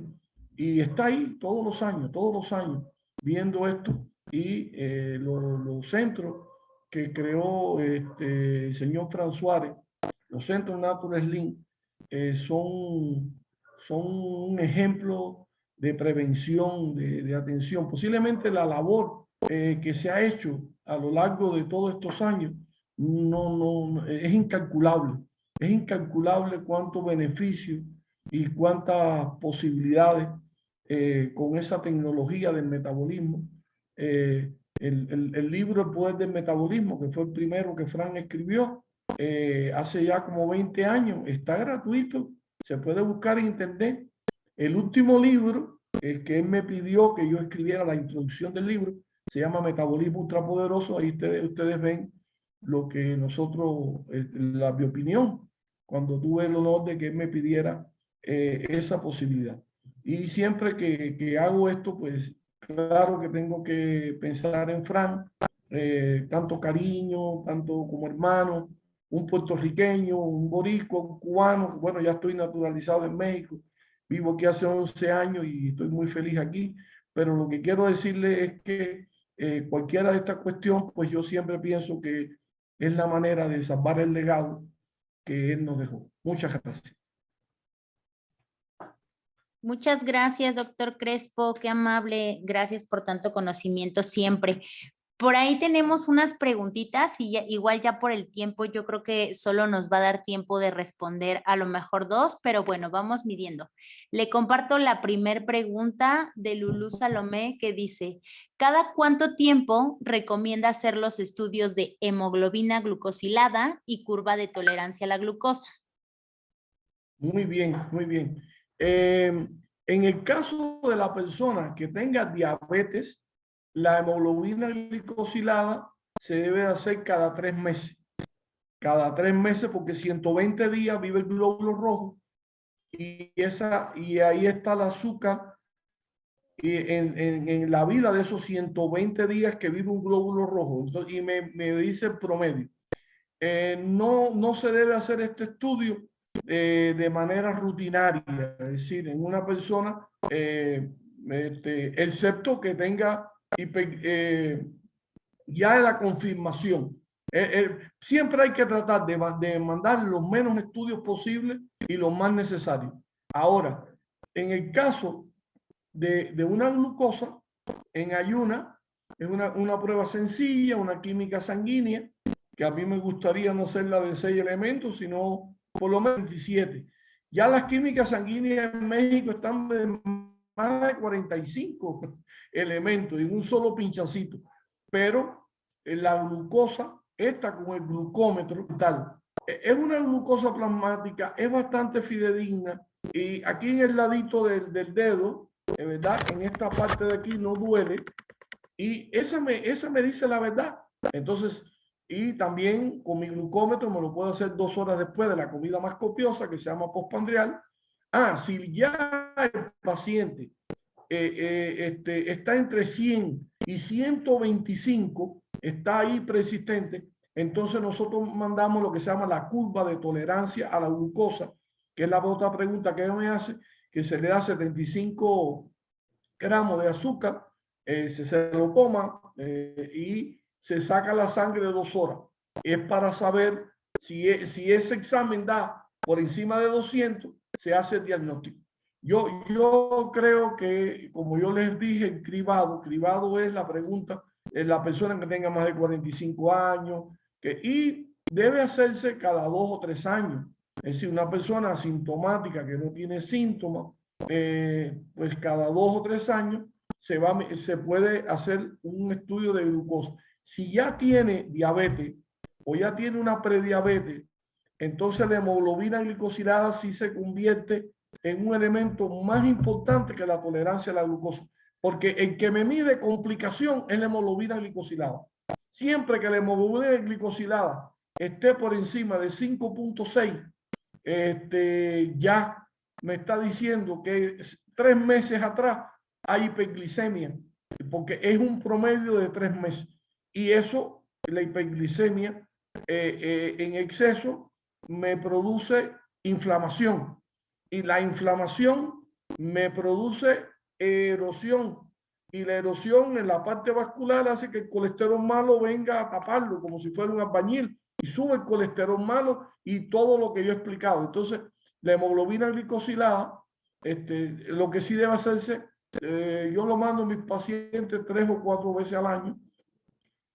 Y está ahí todos los años, viendo esto. Y los centros que creó el señor François, los centros Natural Link, son un ejemplo de prevención, de atención. Posiblemente la labor que se ha hecho a lo largo de todos estos años es incalculable. Es incalculable cuántos beneficios y cuántas posibilidades con esa tecnología del metabolismo. El libro El Poder del Metabolismo, que fue el primero que Fran escribió hace ya como 20 años, está gratuito, se puede buscar en internet. El último libro, el que él me pidió que yo escribiera la introducción del libro, se llama Metabolismo Ultrapoderoso. Ahí ustedes ven lo que nosotros, mi opinión, cuando tuve el honor de que él me pidiera esa posibilidad. Y siempre que hago esto, pues claro que tengo que pensar en Fran, tanto cariño, tanto como hermano, un puertorriqueño, un boricua, un cubano. Bueno, ya estoy naturalizado en México, vivo aquí hace 11 años y estoy muy feliz aquí, pero lo que quiero decirle es que cualquiera de estas cuestiones, pues yo siempre pienso que es la manera de salvar el legado que él nos dejó. Muchas gracias. Muchas gracias, doctor Crespo, qué amable. Gracias por tanto conocimiento siempre. Por ahí tenemos unas preguntitas y igual ya por el tiempo yo creo que solo nos va a dar tiempo de responder a lo mejor 2, pero bueno, vamos midiendo. Le comparto la primer pregunta de Lulú Salomé que dice, ¿cada cuánto tiempo recomienda hacer los estudios de hemoglobina glucosilada y curva de tolerancia a la glucosa? Muy bien, muy bien. En el caso de la persona que tenga diabetes, la hemoglobina glicosilada se debe hacer cada 3 meses. Cada 3 meses porque 120 días vive el glóbulo rojo y ahí está el azúcar en la vida de esos 120 días que vive un glóbulo rojo. Entonces, y me dice el promedio. No se debe hacer este estudio de manera rutinaria, es decir, en una persona, excepto que tenga ya la confirmación. Siempre hay que tratar de mandar los menos estudios posibles y los más necesarios. Ahora, en el caso de una glucosa en ayuna, es una prueba sencilla, una química sanguínea, que a mí me gustaría no ser la de 6 elementos, sino por lo menos 27. Ya las químicas sanguíneas en México están de más de 45 elementos en un solo pinchacito, pero la glucosa, esta con el glucómetro tal, es una glucosa plasmática, es bastante fidedigna, y aquí en el ladito del dedo, ¿verdad? En esta parte de aquí no duele, y esa me dice la verdad. Entonces, y también con mi glucómetro me lo puedo hacer 2 horas después de la comida más copiosa, que se llama postprandial. Si ya el paciente está entre 100 y 125, está ahí persistente, entonces nosotros mandamos lo que se llama la curva de tolerancia a la glucosa, que es la otra pregunta que me hace, que se le da 75 gramos de azúcar, se lo toma y se saca la sangre de 2 horas. Es para saber si ese examen da por encima de 200, se hace el diagnóstico. Yo creo que, como yo les dije, el cribado es la pregunta de la persona que tenga más de 45 años, y debe hacerse cada 2 o 3 años. Es decir, una persona asintomática que no tiene síntomas, pues cada 2 o 3 años se puede hacer un estudio de glucosa. Si ya tiene diabetes o ya tiene una prediabetes, entonces la hemoglobina glicosilada sí se convierte en un elemento más importante que la tolerancia a la glucosa, porque el que me mide complicación es la hemoglobina glicosilada. Siempre que la hemoglobina glicosilada esté por encima de 5.6, ya me está diciendo que 3 meses atrás hay hiperglicemia, porque es un promedio de 3 meses. Y eso, la hiperglicemia en exceso, me produce inflamación. Y la inflamación me produce erosión. Y la erosión en la parte vascular hace que el colesterol malo venga a taparlo, como si fuera un albañil, y sube el colesterol malo y todo lo que yo he explicado. Entonces, la hemoglobina glicosilada, lo que sí debe hacerse, yo lo mando a mis pacientes 3 o 4 veces al año.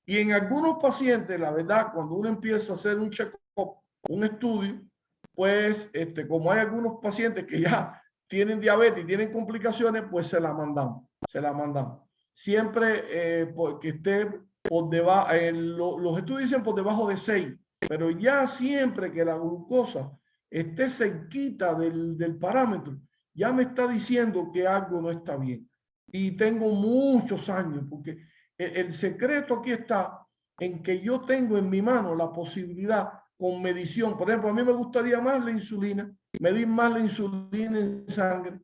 Y en algunos pacientes, la verdad, cuando uno empieza a hacer un check-up, un estudio, pues como hay algunos pacientes que ya tienen diabetes y tienen complicaciones, pues se la mandamos. Siempre que esté por debajo, los estudios dicen por debajo de 6, pero ya siempre que la glucosa esté cerquita del parámetro, ya me está diciendo que algo no está bien. Y tengo muchos años, porque el secreto aquí está en que yo tengo en mi mano la posibilidad con medición. Por ejemplo, a mí me gustaría más la insulina, medir más la insulina en sangre.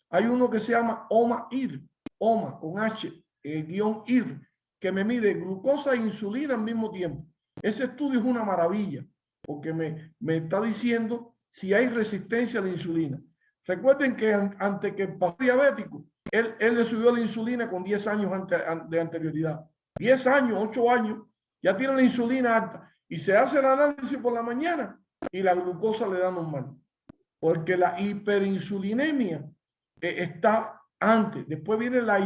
Hay uno que se llama OMA-IR, OMA con H, -IR, que me mide glucosa e insulina al mismo tiempo. Ese estudio es una maravilla, porque me está diciendo si hay resistencia a la insulina. Recuerden que antes que el paciente diabético, él le subió la insulina con 10 años de anterioridad. 10 años, 8 años, ya tiene la insulina alta. Y se hace el análisis por la mañana y la glucosa le da normal. Porque la hiperinsulinemia está antes. Después viene la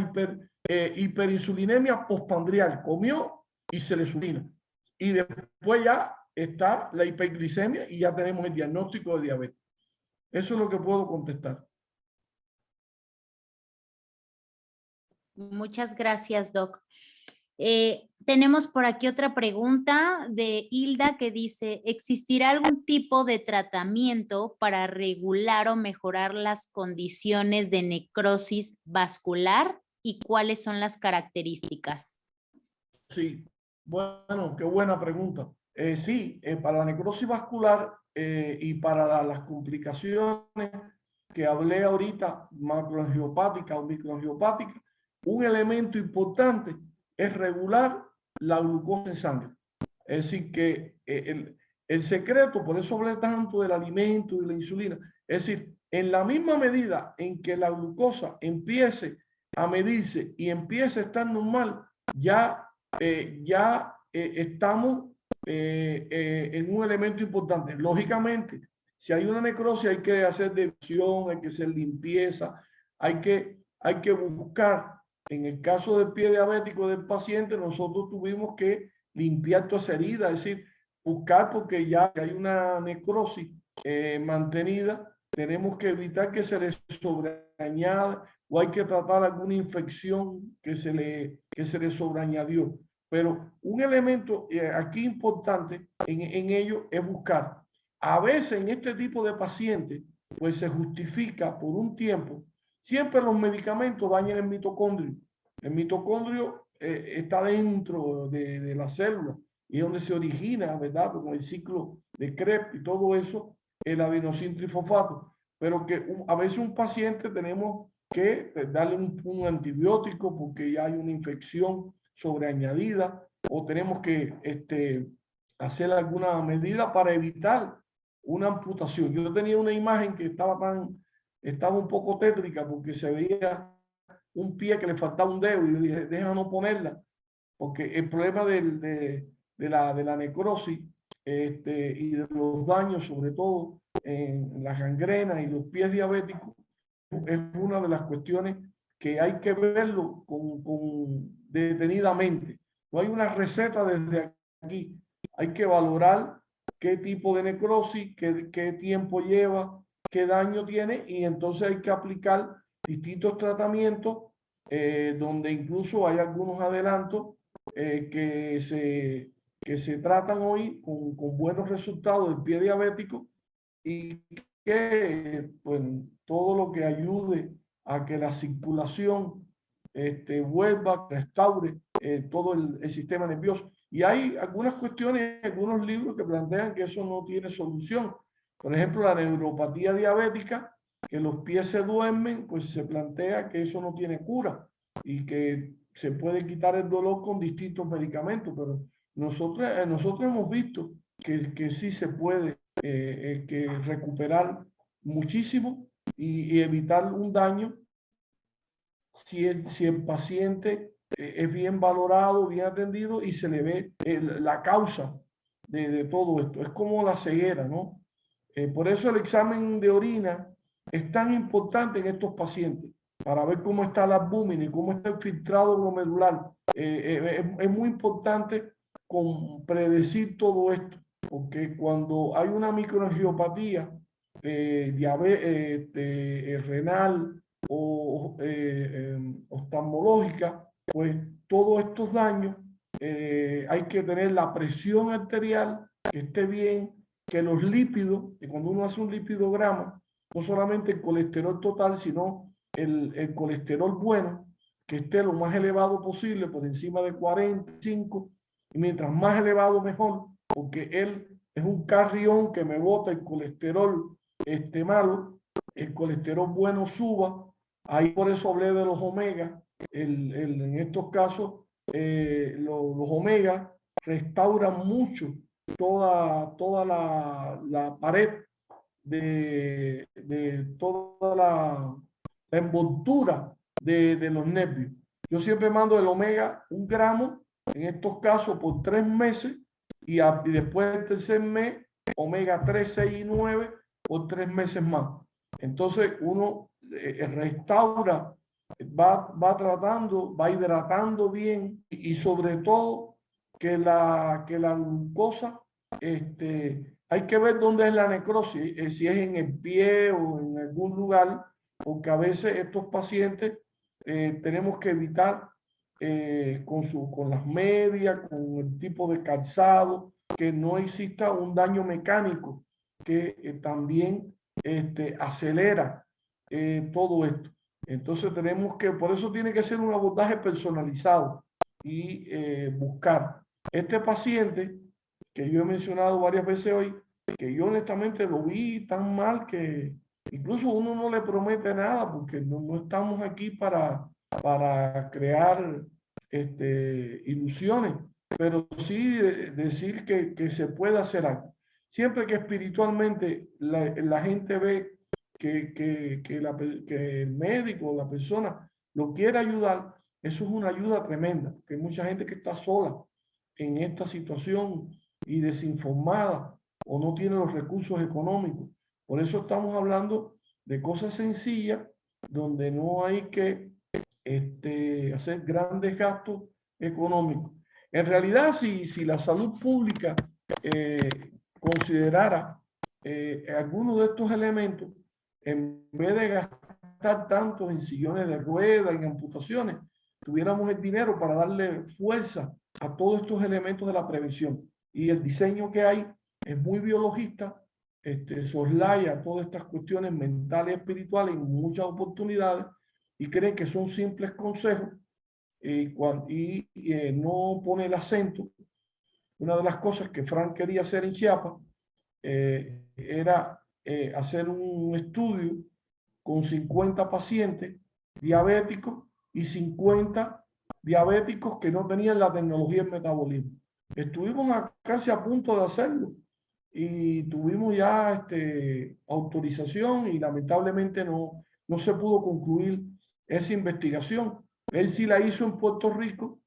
hiperinsulinemia postprandial. Comió y se le insulina. Y después ya está la hiperglicemia y ya tenemos el diagnóstico de diabetes. Eso es lo que puedo contestar. Muchas gracias, Doc. Tenemos por aquí otra pregunta de Hilda que dice, ¿existirá algún tipo de tratamiento para regular o mejorar las condiciones de necrosis vascular y cuáles son las características? Sí, bueno, qué buena pregunta. Sí, para la necrosis vascular y para las complicaciones que hablé ahorita, macroangiopática o microangiopática, un elemento importante es regular la glucosa en sangre. Es decir, que el secreto, por eso hablé tanto del alimento y de la insulina, es decir, en la misma medida en que la glucosa empiece a medirse y empiece a estar normal, ya estamos en un elemento importante. Lógicamente, si hay una necrosis, hay que hacer devisión, hay que hacer limpieza, hay que buscar. En el caso del pie diabético del paciente, nosotros tuvimos que limpiar toda esa herida, es decir, buscar porque ya hay una necrosis mantenida, tenemos que evitar que se le sobreañada o hay que tratar alguna infección que se le sobreañadió. Pero un elemento aquí importante en ello es buscar. A veces en este tipo de pacientes, pues se justifica por un tiempo. Siempre los medicamentos dañan el mitocondrio. El mitocondrio está dentro de la célula y es donde se origina, ¿verdad? Con el ciclo de Krebs y todo eso, el adenosín trifosfato. Pero que a veces un paciente tenemos que darle un antibiótico porque ya hay una infección sobreañadida o tenemos que hacer alguna medida para evitar una amputación. Yo tenía una imagen que estaba un poco tétrica porque se veía un pie que le faltaba un dedo y yo dije, deja no ponerla, porque el problema de la necrosis y de los daños, sobre todo en las gangrenas y los pies diabéticos, es una de las cuestiones que hay que verlo detenidamente. No hay una receta desde aquí. Hay que valorar qué tipo de necrosis, qué tiempo lleva, qué daño tiene y entonces hay que aplicar distintos tratamientos donde incluso hay algunos adelantos que se tratan hoy con buenos resultados del pie diabético y que pues, todo lo que ayude a que la circulación vuelva, restaure todo el sistema nervioso. Y hay algunas cuestiones, algunos libros que plantean que eso no tiene solución. Por ejemplo, la neuropatía diabética, que los pies se duermen, pues se plantea que eso no tiene cura y que se puede quitar el dolor con distintos medicamentos, pero nosotros hemos visto que sí se puede que recuperar muchísimo y evitar un daño si el paciente es bien valorado, bien atendido y se le ve la causa de todo esto. Es como la ceguera, ¿no? Por eso el examen de orina es tan importante en estos pacientes, para ver cómo está la albúmina y cómo está el filtrado glomerular. Es muy importante predecir todo esto, porque cuando hay una microangiopatía renal o oftalmológica, pues todos estos daños hay que tener la presión arterial que esté bien, que los lípidos, que cuando uno hace un lipidograma, no solamente el colesterol total, sino el colesterol bueno, que esté lo más elevado posible, por encima de 45, y mientras más elevado mejor, porque él es un carrión que me bota el colesterol malo, el colesterol bueno suba. Ahí por eso hablé de los omega. En estos casos, los omega restauran mucho toda la pared de toda la envoltura de los nervios. Yo siempre mando el omega 1 gramo, en estos casos por 3 meses, y después del tercer mes omega 3, 6 y 9 por 3 meses más. Entonces uno restaura, va tratando, va hidratando bien y sobre todo que la glucosa, hay que ver dónde es la necrosis, si es en el pie o en algún lugar, porque a veces estos pacientes tenemos que evitar con las medias, con el tipo de calzado, que no exista un daño mecánico que también acelera todo esto. Entonces tenemos que, por eso tiene que ser un abordaje personalizado y buscar. Este paciente que yo he mencionado varias veces hoy, que yo honestamente lo vi tan mal que incluso uno no le promete nada porque no estamos aquí para crear ilusiones, pero sí decir que se puede hacer algo. Siempre que espiritualmente la gente ve que el médico o la persona lo quiere ayudar, eso es una ayuda tremenda, que hay mucha gente que está sola en esta situación y desinformada o no tiene los recursos económicos. Por eso estamos hablando de cosas sencillas donde no hay que hacer grandes gastos económicos. En realidad, si la salud pública considerara algunos de estos elementos, en vez de gastar tanto en sillones de ruedas, en amputaciones, tuviéramos el dinero para darle fuerza a todos estos elementos de la prevención. Y el diseño que hay es muy biologista, soslaya todas estas cuestiones mentales y espirituales en muchas oportunidades y cree que son simples consejos y no pone el acento. Una de las cosas que Frank quería hacer en Chiapas era hacer un estudio con 50 pacientes diabéticos y 50 diabéticos que no tenían la tecnología del metabolismo. Estuvimos casi a punto de hacerlo y tuvimos ya autorización y lamentablemente no se pudo concluir esa investigación. Él sí la hizo en Puerto Rico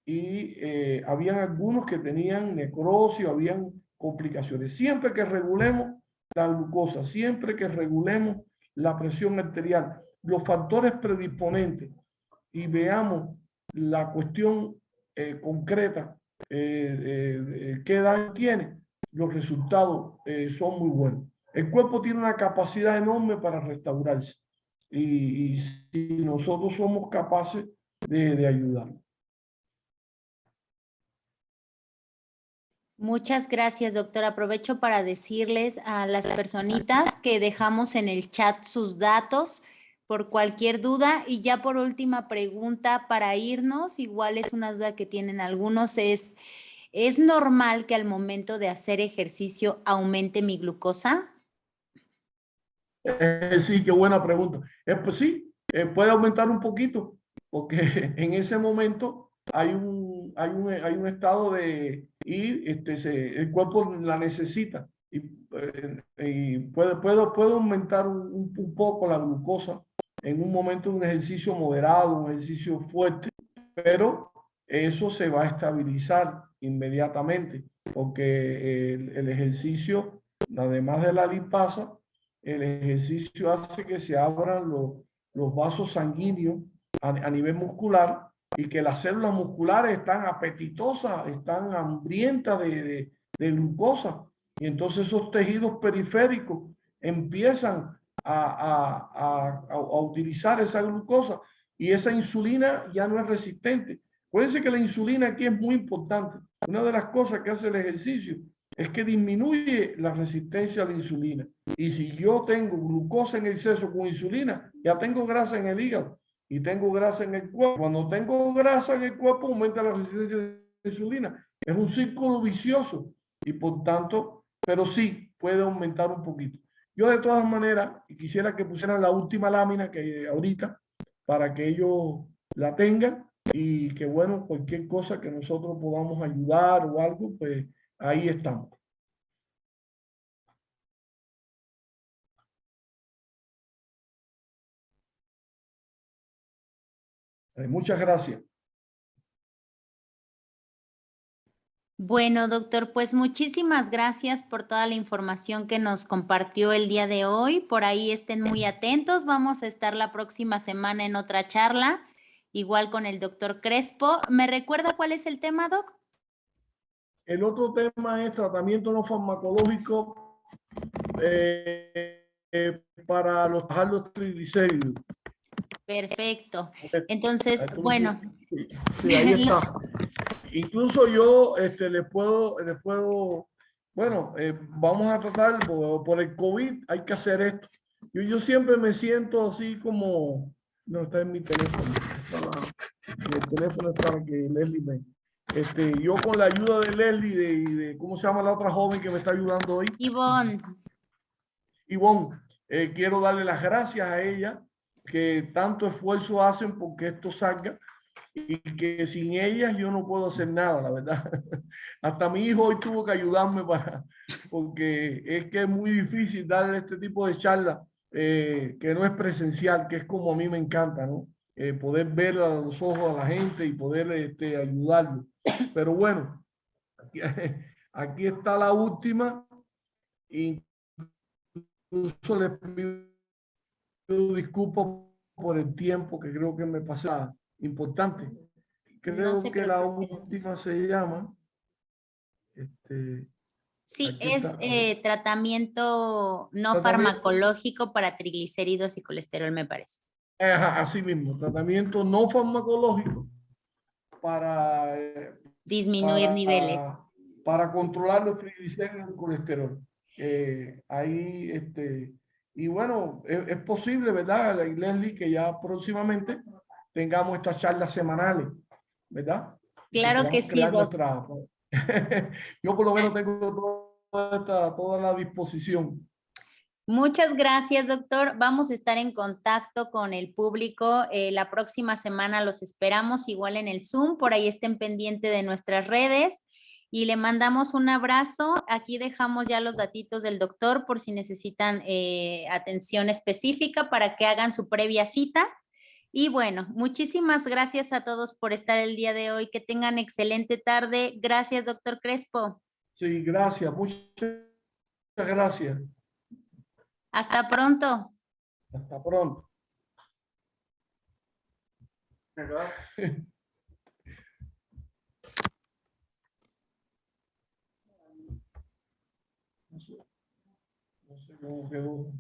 y habían algunos que tenían necrosis, habían complicaciones. Siempre que regulemos la glucosa, siempre que regulemos la presión arterial, los factores predisponentes y veamos la cuestión concreta, qué edad tiene, los resultados son muy buenos. El cuerpo tiene una capacidad enorme para restaurarse y si nosotros somos capaces de ayudar. Muchas gracias, doctor. Aprovecho para decirles a las personitas que dejamos en el chat sus datos por cualquier duda. Y ya por última pregunta para irnos, igual es una duda que tienen algunos, ¿es normal que al momento de hacer ejercicio aumente mi glucosa? Sí, qué buena pregunta. Pues sí, puede aumentar un poquito, porque en ese momento hay un estado de y el cuerpo la necesita y puede aumentar un poco la glucosa en un momento de un ejercicio moderado, un ejercicio fuerte, pero eso se va a estabilizar inmediatamente, porque el ejercicio, además de la lipasa, el ejercicio hace que se abran los vasos sanguíneos a nivel muscular y que las células musculares están apetitosas, están hambrientas de glucosa. Y entonces esos tejidos periféricos empiezan a utilizar esa glucosa y esa insulina ya no es resistente. Acuérdense que la insulina aquí es muy importante. Una de las cosas que hace el ejercicio es que disminuye la resistencia a la insulina. Y si yo tengo glucosa en exceso con insulina, ya tengo grasa en el hígado y tengo grasa en el cuerpo. Cuando tengo grasa en el cuerpo, aumenta la resistencia a la insulina. Es un círculo vicioso y por tanto, pero sí puede aumentar un poquito. Yo de todas maneras quisiera que pusieran la última lámina que ahorita para que ellos la tengan y que bueno, cualquier cosa que nosotros podamos ayudar o algo, pues ahí estamos. Muchas gracias. Bueno, doctor, pues muchísimas gracias por toda la información que nos compartió el día de hoy. Por ahí estén muy atentos. Vamos a estar la próxima semana en otra charla, igual con el doctor Crespo. ¿Me recuerda cuál es el tema, doc? El otro tema es tratamiento no farmacológico para bajar los triglicéridos. Perfecto. Entonces, bueno. Sí, ahí está. Incluso yo les puedo, bueno, vamos a tratar por el COVID, hay que hacer esto. Yo siempre me siento así como, no, está en mi teléfono, el teléfono está aquí, Leslie me. Yo con la ayuda de Leslie y de, ¿cómo se llama la otra joven que me está ayudando hoy? Ivonne. Ivonne, quiero darle las gracias a ella que tanto esfuerzo hacen porque esto salga y que sin ellas yo no puedo hacer nada, la verdad. Hasta mi hijo hoy tuvo que ayudarme porque es que es muy difícil darle este tipo de charla que no es presencial, que es como a mí me encanta, ¿no? Poder ver a los ojos a la gente y poder ayudarlo. Pero bueno, aquí está la última. Incluso les pido disculpas por el tiempo que creo que me pasa importante. Creo que la última se llama. Sí, es tratamiento no farmacológico para triglicéridos y colesterol, me parece. Así mismo, tratamiento no farmacológico para disminuir niveles. Para controlar los triglicéridos y el colesterol. Ahí, y bueno, es posible, ¿verdad, Leslie, que ya próximamente tengamos estas charlas semanales, ¿verdad? Claro que sí, Doc. Yo por lo menos tengo toda la disposición. Muchas gracias, doctor. Vamos a estar en contacto con el público. La próxima semana los esperamos igual en el Zoom. Por ahí estén pendientes de nuestras redes. Y le mandamos un abrazo. Aquí dejamos ya los datitos del doctor por si necesitan atención específica para que hagan su previa cita. Y bueno, muchísimas gracias a todos por estar el día de hoy. Que tengan excelente tarde. Gracias, doctor Crespo. Sí, gracias. Muchas gracias. Hasta pronto. Hasta pronto. No sé cómo quedó.